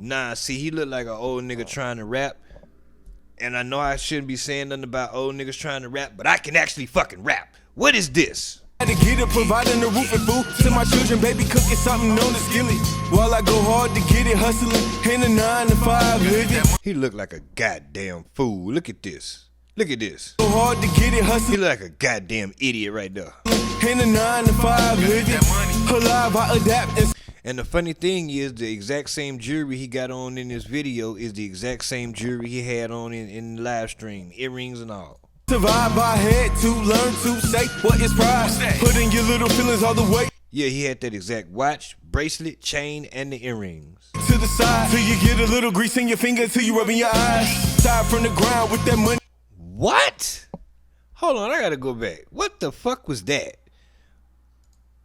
he look like an old nigga trying to rap. And I know I shouldn't be saying nothing about old niggas trying to rap, but I can actually fucking rap. What is this? To get it, providing the roof and food to my children, baby, cooking something known as skillet. While I go hard to get it, hustling in a 9 to 5 living. He look like a goddamn fool. Look at this. Look at this. Go hard to get it, hustling. He look like a goddamn idiot right there. In a 9 to 5 living. Alive, I adapt. And the funny thing is, the exact same jewelry he got on in this video is the exact same jewelry he had on in the live stream, earrings and all. Survive, I had to learn to say what is pride. Putting your little feelings all the way. Yeah, he had that exact watch, bracelet, chain, and the earrings. To the side, till you get a little grease in your finger, till you rubbing your eyes. Side from the ground with that money. What? Hold on, I gotta go back. What the fuck was that?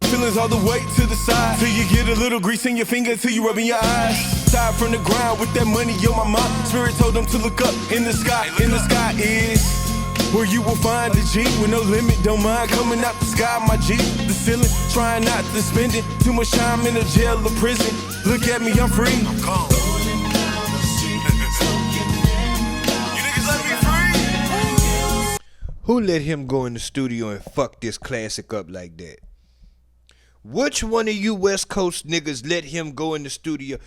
Feelings all the way to the side, till you get a little grease in your finger, till you rubbing your eyes. Side from the ground with that money on my mind. Spirit told them to look up in the sky. In the sky is where you will find a G with no limit. Don't mind coming out the sky, my G. The ceiling, trying not to spend it. Too much time in a jail or prison. Look at me, I'm free. I'm calm. You niggas let me free? Who let him go in the studio and fuck this classic up like that? Which one of you West Coast niggas let him go in the studio?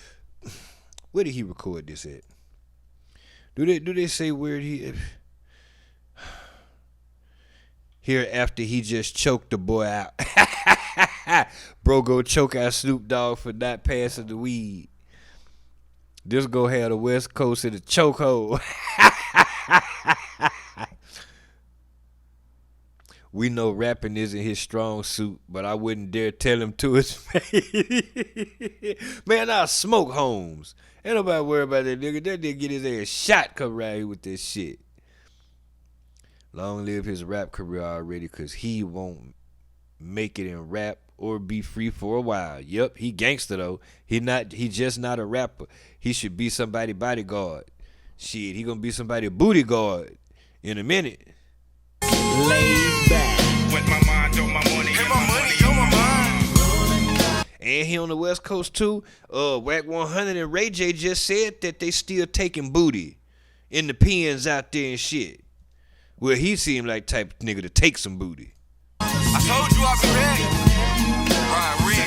Where did he record this at? Do they say where he... Here after he just choked the boy out. Bro go choke out Snoop Dogg for not passing the weed. This go have the West Coast in the chokehold. We know rapping isn't his strong suit, but I wouldn't dare tell him to his face. Man, I'll smoke Holmes. Ain't nobody worry about that nigga. That nigga get his ass shot come around here with this shit. Long live his rap career already, cause he won't make it in rap or be free for a while. Yep, he gangster though. He just not a rapper. He should be somebody bodyguard. Shit, he gonna be somebody booty guard in a minute. Laid back. With my mind on my money, and my money on my mind. And he on the West Coast too. Whack 100 and Ray J just said that they still taking booty in the pens out there and shit. Well, he seemed like type of nigga to take some booty. I told you I'd be ready. Right, real.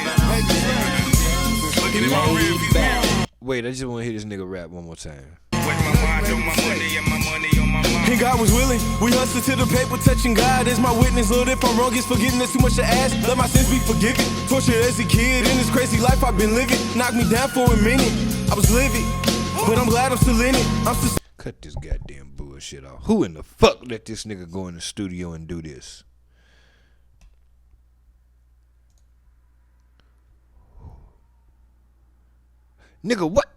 Look at it, my real view. Wait, I just want to hear this nigga rap one more time. With my mind on my money and my money on my mind. And God was willing. We hustle to the paper, touching God as my witness. Lord, if I'm wrong, it's forgetting that's too much to ask. Let my sins be forgiven. Tortured as a kid in this crazy life I've been living. Knocked me down for a minute. I was living, but I'm glad I'm still in it. I'm still. Cut this goddamn bullshit off. Who in the fuck let this nigga go in the studio and do this? Nigga, what?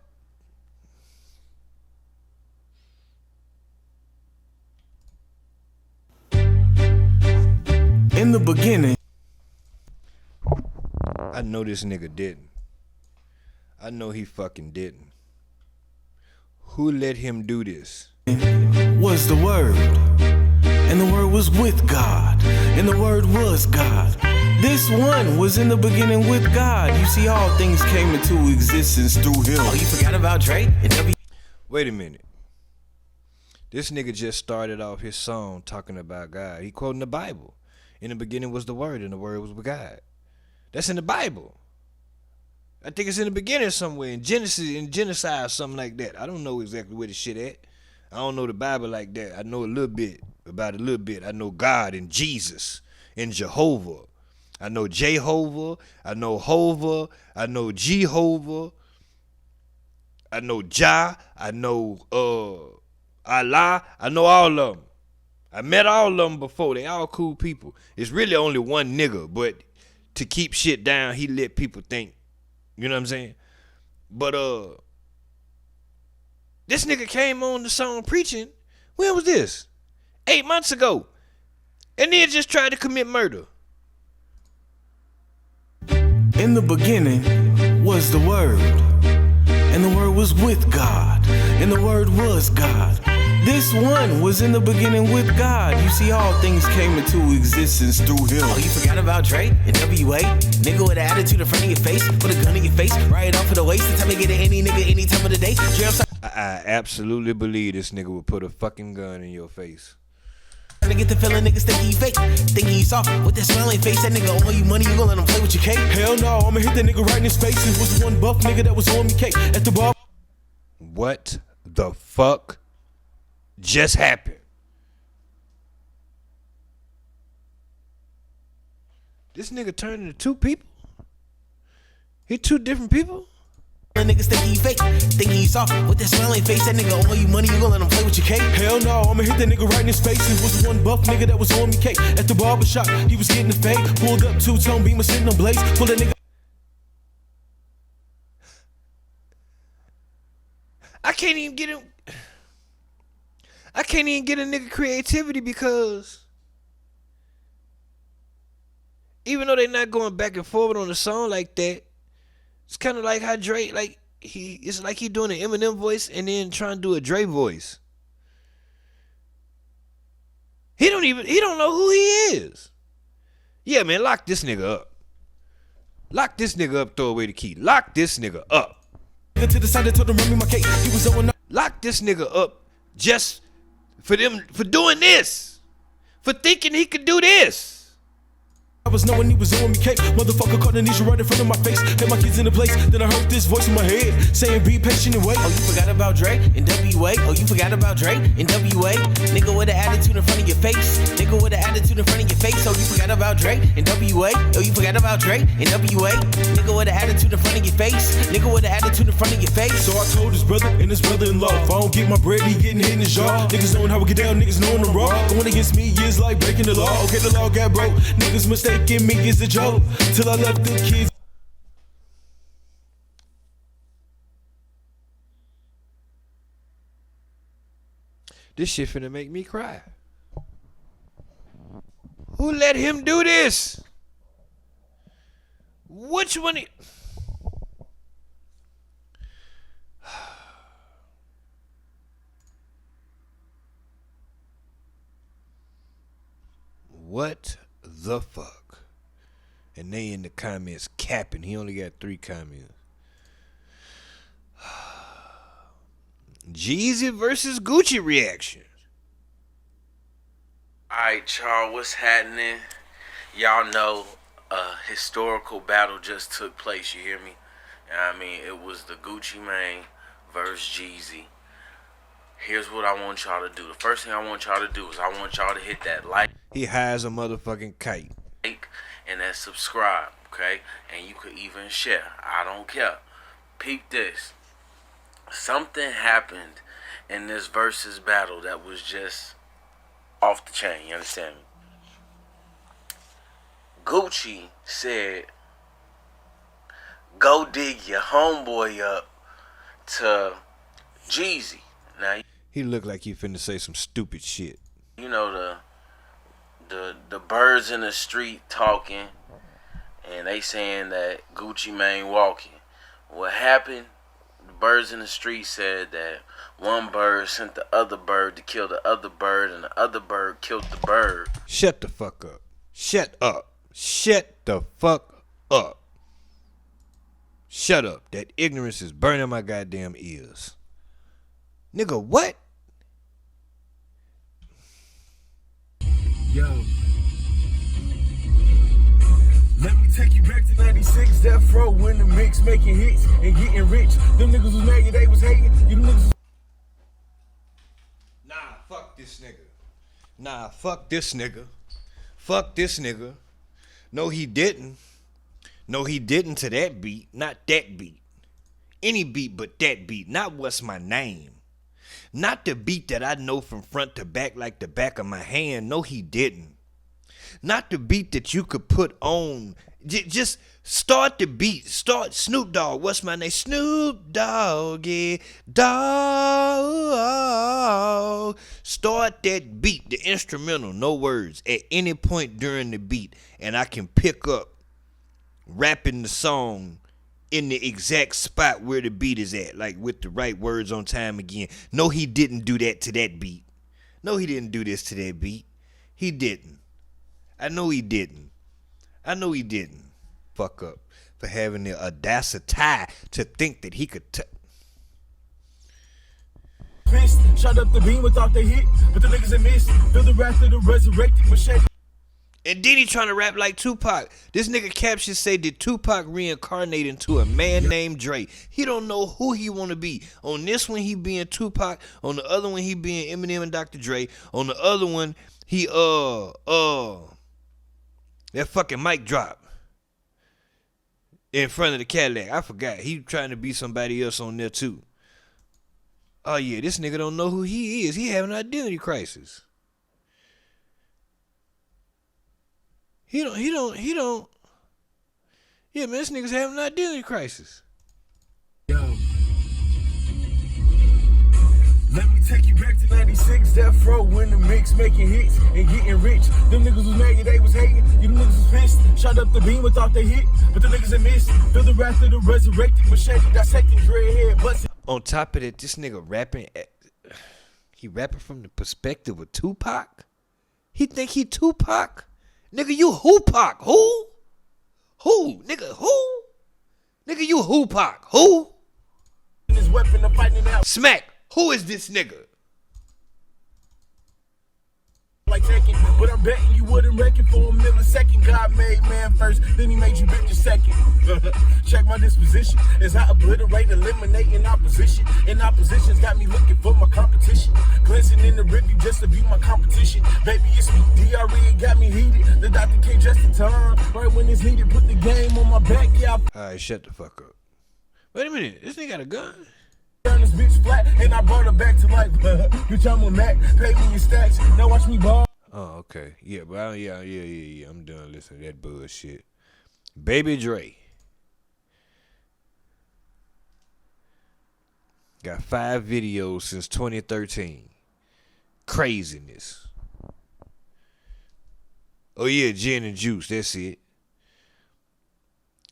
In the beginning. I know this nigga didn't. I know he fucking didn't. Who let him do this? Was the word. and the Word was with God, and the Word was God. This one was in the beginning with God. You see, all things came into existence through him. Oh, you forgot about Drake and W. Wait a minute. This nigga just started off his song talking about God. He quoting the Bible. In the beginning was the Word, and the Word was with God. That's in the Bible. I think it's in the beginning somewhere, in Genesis, in Genocide, something like that. I don't know exactly where the shit at. I don't know the Bible like that. I know a little bit about a little bit. I know God and Jesus and Jehovah. I know Jehovah. I know Hova. I know Jehovah. I know Jah. I know Allah. I know all of them. I met all of them before. They all cool people. It's really only one nigga, but to keep shit down, he let people think. You know what I'm saying? But this nigga came on the song preaching. When was this? 8 months ago. And then just tried to commit murder. In the beginning was the Word, and the Word was with God, and the Word was God. This one was in the beginning with God. You see, all things came into existence through him. Oh, you forgot about Drake and WA? Nigga with an attitude in front of your face, put a gun in your face, right off of the waist. The time you get at any nigga any time of the day. I absolutely believe this nigga would put a fucking gun in your face. To get the feeling niggas think he fake, think he soft with that smiling face. That nigga owe you money, you gon' let him play with your cake? Hell no, I'ma hit that nigga right in his face. It was one buff nigga that was on me cake at the bar. What the fuck just happened? This nigga turned into two people? He two different people? Niggas think he fake, think he soft with that smiling face. That nigga owe you money, you gon' let him play with your cake? Hell no, I'ma hit that nigga right in his face. It was one buff nigga that was on me cake at the barbershop. He was getting the fade, pulled up two-tone beamer sitting on blaze, pull that nigga. I can't even get a nigga creativity because even though they not going back and forward on the song like that, it's kind of like how Drake, like it's like he doing an Eminem voice and then trying to do a Dre voice. He don't know who he is. Yeah, man, lock this nigga up. Lock this nigga up, throw away the key. Lock this nigga up. To the side, told him run me my cake. He was on. Lock this nigga up just for doing this. For thinking he could do this. I was knowing he was on me cake. Motherfucker caught the niche right in front of my face. Had my kids in the place. Then I heard this voice in my head saying be patient and wait. Oh, you forgot about Drake and WA? Oh, you forgot about Drake and WA? Nigga with an attitude in front of your face. Nigga with an attitude in front of your face. Oh, you forgot about Drake and WA? Oh, you forgot about Drake and WA? Nigga with an attitude in front of your face. Nigga with an attitude in front of your face. So I told his brother and his brother-in-law, if I don't get my bread, he getting hit in his jaw. Niggas knowing how we get down, niggas knowing the raw. Going against me is like breaking the law. Okay, the law got broke. Niggas mistaking me is a joke. Till I left the kids. This shit finna make me cry. Who let him do this? Which one? What the fuck? And they in the comments capping. He only got 3 comments. Jeezy versus Gucci reaction. Alright, y'all, what's happening? Y'all know a historical battle just took place, you hear me? I mean, it was the Gucci Mane versus Jeezy. Here's what I want y'all to do. The first thing I want y'all to do is I want y'all to hit that like. He has a motherfucking kite. And that subscribe, okay? And you could even share. I don't care. Peep this. Something happened in this versus battle that was just off the chain. You understand me? Gucci said, go dig your homeboy up to Jeezy. Now, he looked like he finna say some stupid shit. You know, the birds in the street talking, and they saying that Gucci Mane walking. What happened? birds in the street said that one bird sent the other bird to kill the other bird, and the other bird killed the bird. Shut the fuck up. Shut up. Shut the fuck up. Shut up. That ignorance is burning my goddamn ears. Nigga, what? Yo. Let me take you back to 96, that fro in the mix, making hits and getting rich. Them niggas was mad, they was hating. You them niggas was... Nah, fuck this nigga. Nah, fuck this nigga. Fuck this nigga. No, he didn't. No, he didn't to that beat. Not that beat. Any beat but that beat. Not What's My Name. Not the beat that I know from front to back like the back of my hand. No, he didn't. Not the beat that you could put on. Just start the beat. Start Snoop Dogg. What's my name? Snoop Dogg. Yeah. Dogg. Start that beat. The instrumental. No words. At any point during the beat. And I can pick up rapping the song in the exact spot where the beat is at. Like with the right words on time again. No, he didn't do that to that beat. No, he didn't do this to that beat. He didn't. I know he didn't. I know he didn't. Fuck up for having the audacity to think that he could. Shot up the beam without the hit, but the niggas are missing. Feel the wrath of the resurrected machete. And then he trying to rap like Tupac. This nigga caption say, did Tupac reincarnate into a man named Dre? He don't know who he want to be. On this one, he being Tupac. On the other one, he being Eminem and Dr. Dre. On the other one, he that fucking mic drop in front of the Cadillac. I forgot. He trying to be somebody else on there too. Oh yeah, this nigga don't know who he is. He having an identity crisis. He don't. Yeah, man, this nigga's having an identity crisis. Yo. Let me take you back to 96, that fro in the mix, making hits and getting rich. Them niggas was mad, they was hating. You them niggas was pissed. Shot up the beam without the hit, but the niggas are missing. Feel the wrath of the resurrected machete, dissecting dreadhead, busting. On top of that, this nigga rapping, he rapping from the perspective of Tupac? He think he Tupac? Nigga, you Hoopac. Who? Who? Nigga, who? Nigga, you Hoopac. Who? His weapon to fighting it out. Smack. Who is this nigga? Like taking, but I'm betting you wouldn't reckon for a millisecond. God made man first, then he made you bitch a second. Check my disposition as I obliterate, eliminating opposition. And opposition's got me looking for my competition. Glancing in the review just to view my competition. Baby, it's me, DRE got me heated. The doctor came just in time, right when it's needed. Put the game on my back, yeah. Alright, shut the fuck up. Wait a minute, this nigga got a gun? Turn this bitch flat, and I brought her back to life. Bitch, I'm a Mac, pay me your stacks, now watch me ball. Oh, okay. Yeah, but yeah. I'm done listening to that bullshit. Baby Dre got 5 videos since 2013. Craziness. Oh yeah, Gin and Juice, that's it.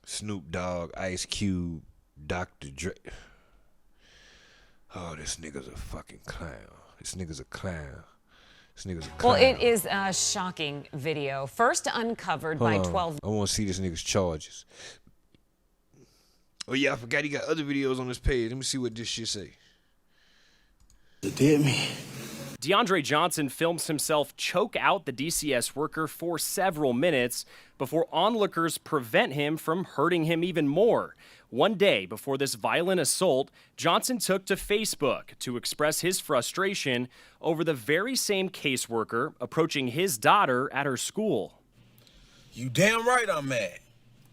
Snoop Dogg, Ice Cube, Dr. Dre. Oh, this nigga's a fucking clown. This nigga's a clown. This nigga's a clown. Well, it is a shocking video. First uncovered by 12. I want to see this nigga's charges. Oh, yeah, I forgot he got other videos on his page. Let me see what this shit say. It did me. DeAndre Johnson films himself choke out the DCS worker for several minutes before onlookers prevent him from hurting him even more. One day before this violent assault, Johnson took to Facebook to express his frustration over the very same caseworker approaching his daughter at her school. You damn right I'm mad.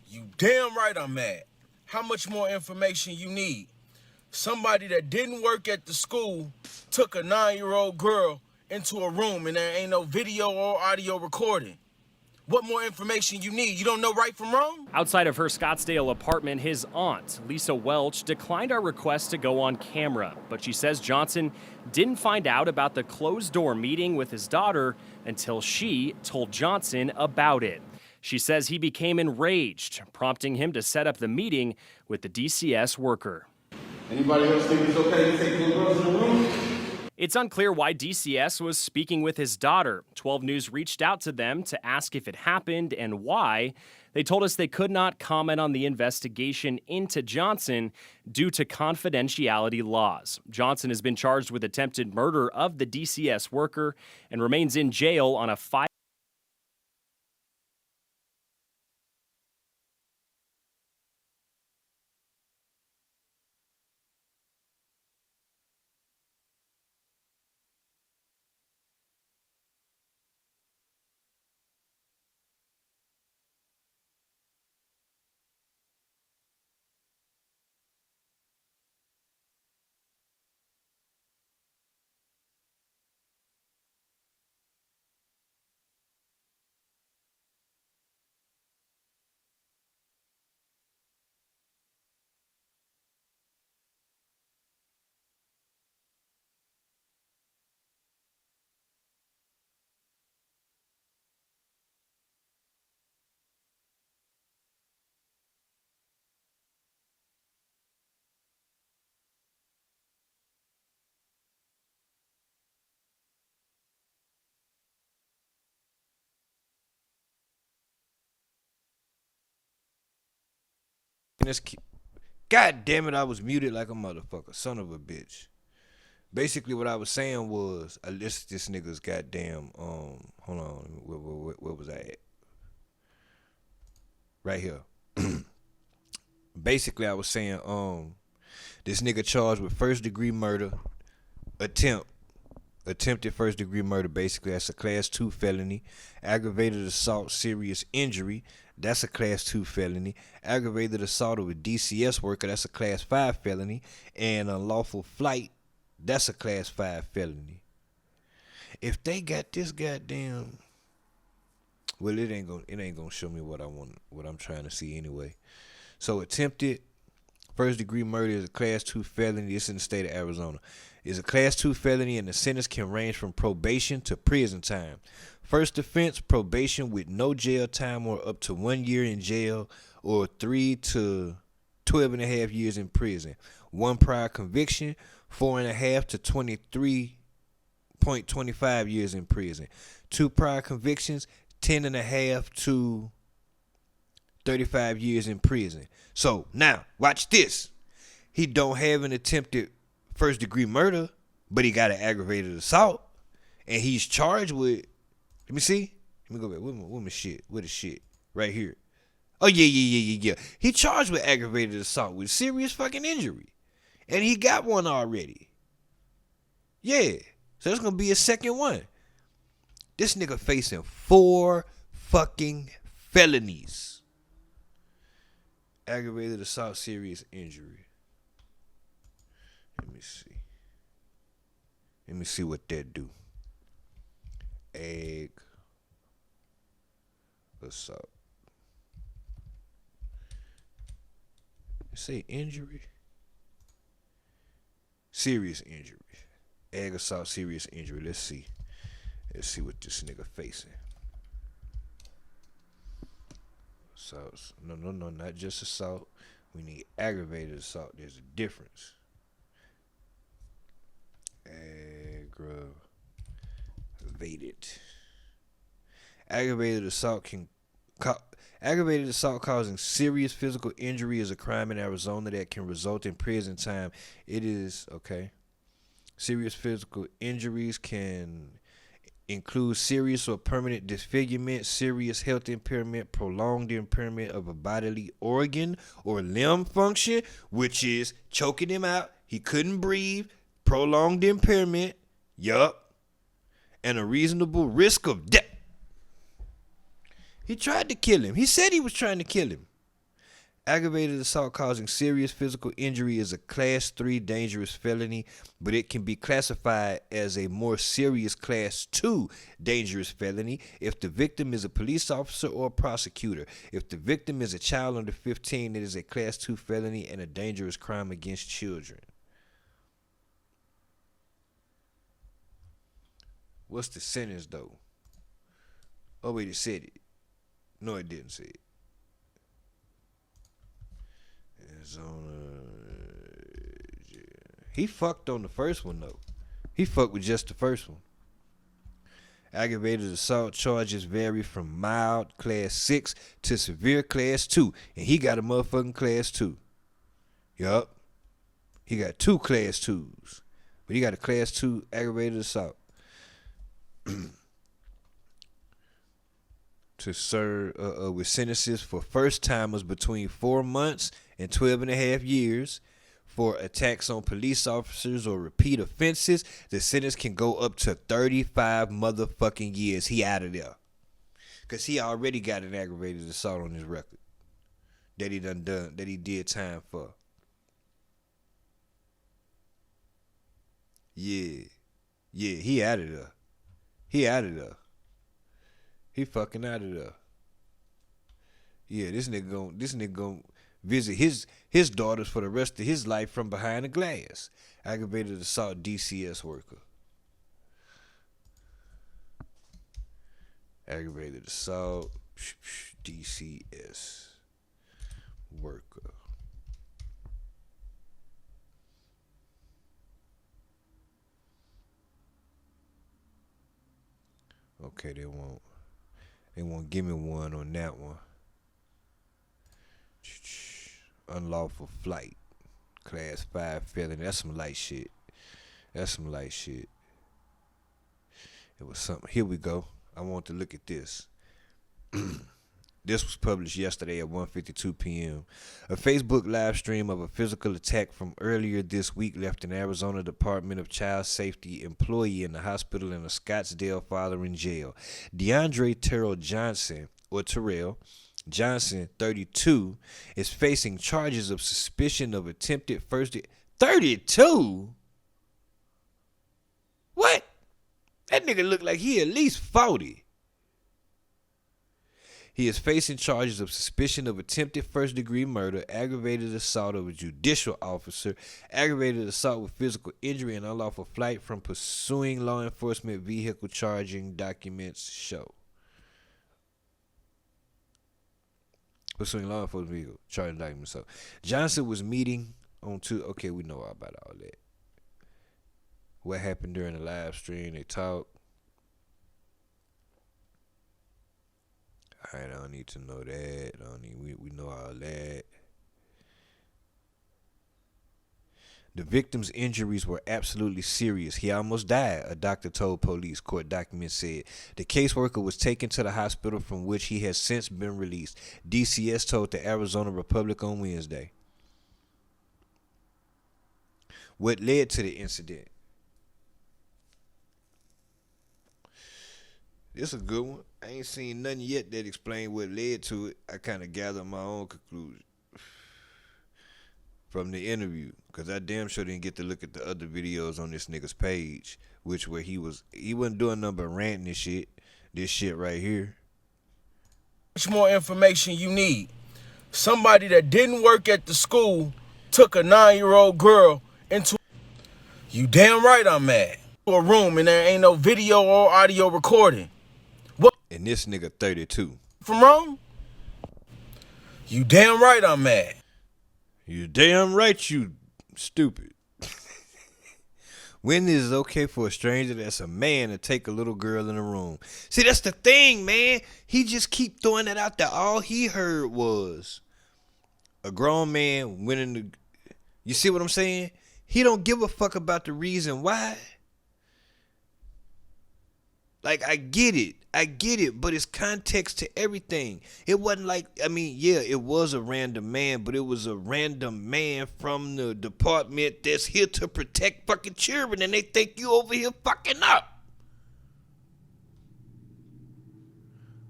You damn right I'm mad. How much more information you need? Somebody that didn't work at the school took a 9-year-old girl into a room and there ain't no video or audio recording. What more information you need? You don't know right from wrong? Outside of her Scottsdale apartment, his aunt, Lisa Welch, declined our request to go on camera, but she says Johnson didn't find out about the closed-door meeting with his daughter until she told Johnson about it. She says he became enraged, prompting him to set up the meeting with the DCS worker. Anybody else think it's okay to take little girls in the room? It's unclear why DCS was speaking with his daughter. 12 News reached out to them to ask if it happened and why. They told us they could not comment on the investigation into Johnson due to confidentiality laws. Johnson has been charged with attempted murder of the DCS worker and remains in jail on a God damn it, I was muted like a motherfucker. Son of a bitch. Basically, what I was saying was, I listed this nigga's goddamn, hold on, where was I at? Right here. Basically, I was saying, this nigga charged with first degree murder, attempted first degree murder. Basically, that's a class 2 felony. Aggravated assault, serious injury, that's a class 2 felony. Aggravated assault of a DCS worker, that's a class 5 felony. And unlawful flight, that's a class 5 felony. If they got this goddamn, well, it ain't gonna show me what I'm trying to see anyway. So attempted first degree murder is a class 2 felony. This in the state of Arizona. Is a class 2 felony, and the sentence can range from probation to prison time. First offense, probation with no jail time or up to 1 year in jail or 3 to 12.5 years in prison. One prior conviction, 4.5 to 23.25 years in prison. 2 prior convictions, 10.5 to 35 years in prison. So now, watch this. He don't have an attempted first degree murder, but he got an aggravated assault, and he's charged with, let me see. Let me go back. Where my shit? Where the shit? Right here. Oh, yeah. He charged with aggravated assault with serious fucking injury. And he got one already. Yeah. So there's going to be a second one. This nigga facing 4 fucking felonies. Aggravated assault, serious injury. Let me see. Let me see what that do. Egg assault. Say injury. Serious injury. Egg assault, serious injury. Let's see. Let's see what this nigga facing. Assaults. No, not just assault. We need aggravated assault. There's a difference. Aggravated assault aggravated assault causing serious physical injury is a crime in Arizona that can result in prison time. It is okay. Serious physical injuries can include serious or permanent disfigurement, serious health impairment, prolonged impairment of a bodily organ or limb function, which is choking him out. He couldn't breathe. Prolonged impairment. Yup. And a reasonable risk of death. He tried to kill him. He said he was trying to kill him. Aggravated assault causing serious physical injury is a class 3 dangerous felony, but it can be classified as a more serious class 2 dangerous felony if the victim is a police officer or a prosecutor. If the victim is a child under 15, it is a class 2 felony and a dangerous crime against children. What's the sentence though? Oh wait, it said it. No, it didn't say it. Arizona He fucked on the first one, though. He fucked with just the first one. Aggravated assault charges vary from mild class 6 to severe class 2. And he got a motherfucking class 2. Yup. He got 2 class 2s. But he got a class 2 aggravated assault. To serve with sentences for first timers between 4 months and 12 and a half years. For attacks on police officers or repeat offenses, the sentence can go up to 35 motherfucking years. He out of there. Because he already got an aggravated assault on his record. That he that he did time for. Yeah. Yeah, he out of there. He out of there. He fucking out of there. Yeah, this nigga gon' visit his daughters for the rest of his life from behind the glass. Aggravated assault DCS worker. Aggravated assault DCS worker. Okay, they won't give me one on that one. Unlawful flight. Class 5 felony. That's some light shit. It was something. Here we go. I want to look at this. This was published yesterday at 1:52 p.m. A Facebook live stream of a physical attack from earlier this week left an Arizona Department of Child Safety employee in the hospital and a Scottsdale father in jail. DeAndre Terrell Johnson, or Terrell Johnson, 32, is facing charges of suspicion of attempted first... 32? What? That nigga look like he at least 40. He is facing charges of suspicion of attempted first-degree murder, aggravated assault of a judicial officer, aggravated assault with physical injury, and unlawful flight from pursuing law enforcement vehicle charging documents show. Pursuing law enforcement vehicle charging documents show. Johnson was meeting on two... Okay, we know all about all that. What happened during the live stream, they talked. Alright, I don't need to know that. We know all that. The victim's injuries were absolutely serious. He almost died, a doctor told police. Court documents said. The caseworker was taken to the hospital from which he has since been released. DCS told the Arizona Republic on Wednesday. What led to the incident? This a good one. I ain't seen nothing yet that explain what led to it. I kind of gathered my own conclusion from the interview, because I damn sure didn't get to look at the other videos on this nigga's page, which where he wasn't doing nothing but ranting and shit. This shit right here. Much more information you need. Somebody that didn't work at the school took a 9-year-old girl into... You damn right I'm mad. A room and there ain't no video or audio recording. And this nigga 32. From wrong? You damn right I'm mad. You damn right you stupid. When is it okay for a stranger that's a man to take a little girl in a room? See, that's the thing, man. He just keep throwing that out there. All he heard was a grown man went in the... You see what I'm saying? He don't give a fuck about the reason why. Like, I get it, but it's context to everything. It wasn't like, I mean, yeah, it was a random man, but it was a random man from the department that's here to protect fucking children, and they think you over here fucking up.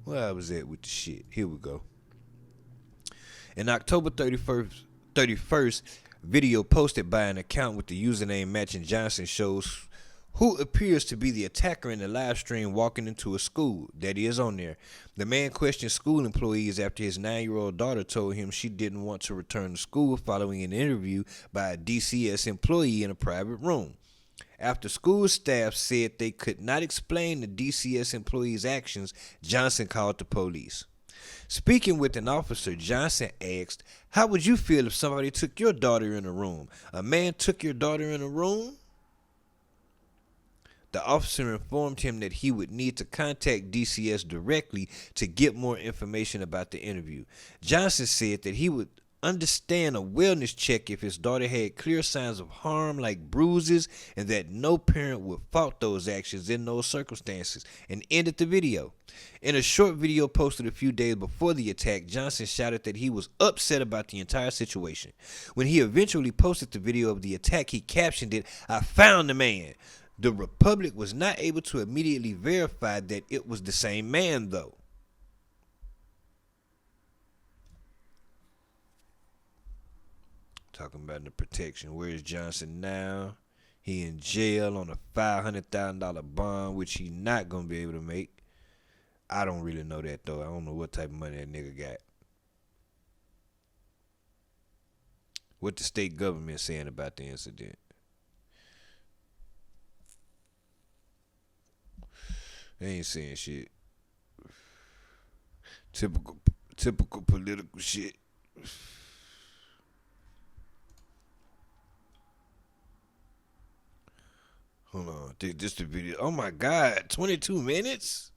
Where I was at with the shit. Here we go. In October 31st, video posted by an account with the username matching Johnson shows who appears to be the attacker in the live stream walking into a school. That is on there. The man questioned school employees after his 9-year-old daughter told him she didn't want to return to school following an interview by a DCS employee in a private room. After school staff said they could not explain the DCS employee's actions, Johnson called the police. Speaking with an officer, Johnson asked, "How would you feel if somebody took your daughter in a room? A man took your daughter in a room?" The officer informed him that he would need to contact DCS directly to get more information about the interview. Johnson said that he would understand a wellness check if his daughter had clear signs of harm like bruises, and that no parent would fault those actions in those circumstances, and ended the video. In a short video posted a few days before the attack, Johnson shouted that he was upset about the entire situation. When he eventually posted the video of the attack, he captioned it, "I found the man." The Republic was not able to immediately verify that it was the same man, though. Talking about the protection. Where is Johnson now? He in jail on a $500,000 bond, which he not going to be able to make. I don't really know that, though. I don't know what type of money that nigga got. What the state government saying about the incident? They ain't saying shit. Typical political shit. Hold on, dude, this the video. Oh my God, 22 minutes?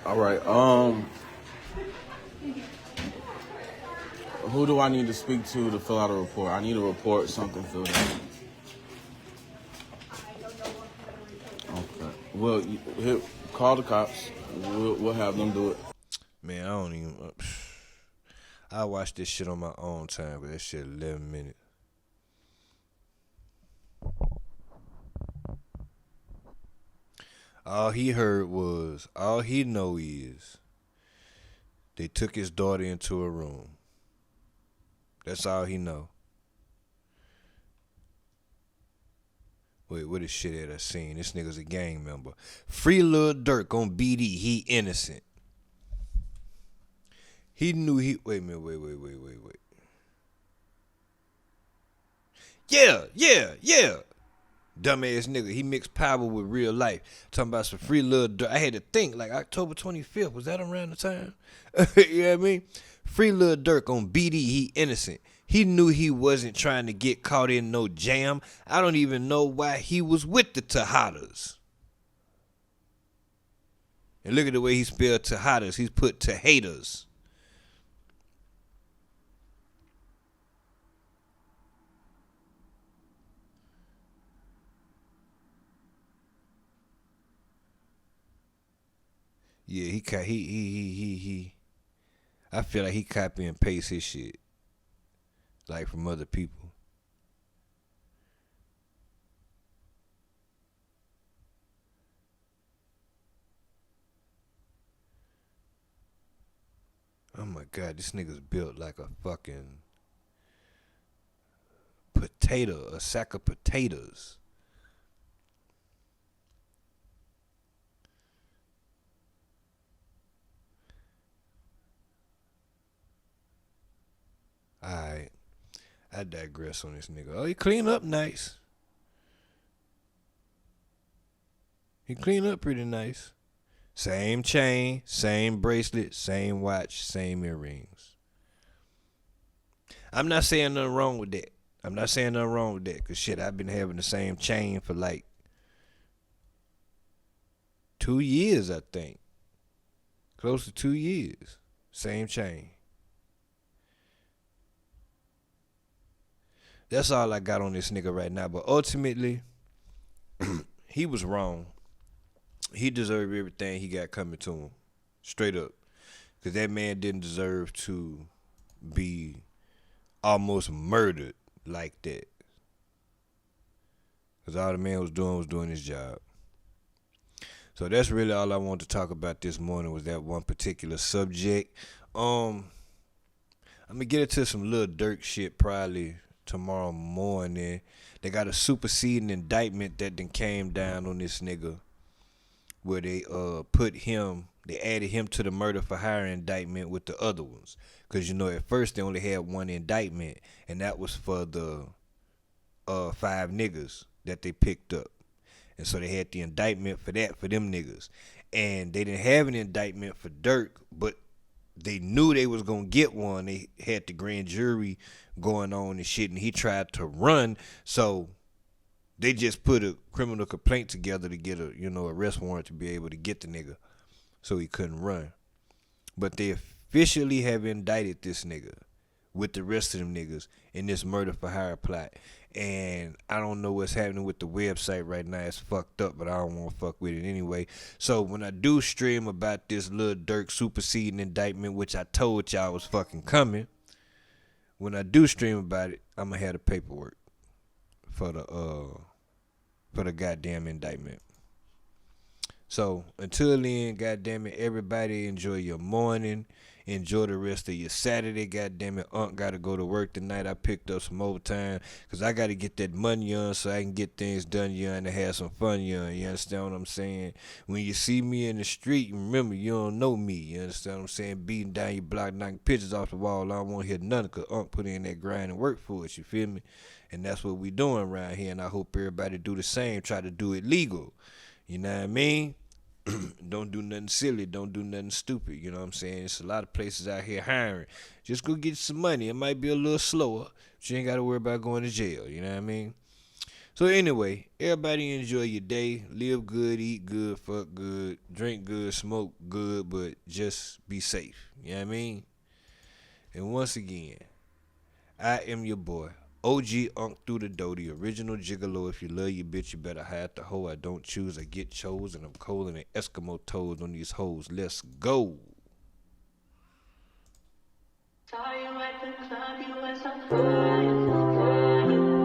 All right. Who do I need to speak to fill out a report? I need a report, something filled out. Okay. Well, call the cops. We'll have them do it. Man, I don't even. I watched this shit on my own time, but that shit 11 minutes. All he know is they took his daughter into a room. That's all he know. Wait, what is shit that I seen? This nigga's a gang member. Free Lil Durk on BD. He innocent. He knew he. Wait a minute. Wait. Yeah. Dumbass nigga. He mixed power with real life. Talking about some Free Lil Durk. I had to think, like October 25th. Was that around the time? You know what I mean? Free Lil Durk on BD. He innocent. He knew he wasn't trying to get caught in no jam. I don't even know why he was with the Tejadas. And look at the way he spelled Tejadas. He's put Tejadas. Yeah, he I feel like he copy and paste his shit, like from other people. Oh my God, this nigga's built like a fucking potato, a sack of potatoes. Alright, I digress on this nigga. Oh, he clean up nice. He clean up pretty nice. Same chain, same bracelet, same watch, same earrings. I'm not saying nothing wrong with that. Cause shit, I've been having the same chain for like 2 years, I think. Close to 2 years. Same chain. That's all I got on this nigga right now. But ultimately, he was wrong. He deserved everything he got coming to him. Straight up. Because that man didn't deserve to be almost murdered like that. Because all the man was doing his job. So that's really all I wanted to talk about this morning, was that one particular subject. I'm going to get into some Lil Durk shit probably tomorrow morning. They got a superseding indictment that then came down on this nigga. where they they added him to the murder for hire indictment with the other ones. Because, you know, at first they only had one indictment, and that was for the 5 niggas that they picked up. And so they had the indictment for that, for them niggas. And they didn't have an indictment for Dirk, but they knew they was going to get one. They had the grand jury going on and shit, and he tried to run, so they just put a criminal complaint together to get a, arrest warrant to be able to get the nigga, so he couldn't run. But they officially have indicted this nigga with the rest of them niggas in this murder for hire plot. And I don't know what's happening with the website right now. It's fucked up, but I don't want to fuck with it anyway. So when I do stream about this Lil Durk superseding indictment, which I told y'all was fucking coming, when I do stream about it, I'm gonna have the paperwork for the goddamn indictment. So until then, goddamn it, everybody enjoy your morning. Enjoy the rest of your Saturday. Goddamn it, Unc got to go to work tonight. I picked up some overtime because I got to get that money on so I can get things done, and have some fun, You understand what I'm saying? When you see me in the street, remember, you don't know me. You understand what I'm saying? Beating down your block, knocking pictures off the wall. I don't want to hear none because Unc put in that grind and work for us. You feel me? And that's what we doing around here. And I hope everybody do the same. Try to do it legal. You know what I mean? Don't do nothing silly. Don't do nothing stupid. You know what I'm saying? There's a lot of places out here hiring. Just go get some money. It might be a little slower, but you ain't got to worry about going to jail. You know what I mean? So anyway, everybody enjoy your day. Live good, eat good, fuck good, drink good, smoke good, but just be safe. You know what I mean? And once again, I am your boy, OG UNC through the dough, the original gigolo. If you love your bitch, you better hide the hoe. I don't choose, I get chose, and I'm colder than Eskimo toes on these hoes. Let's go. Saw you at the club, you was so fine.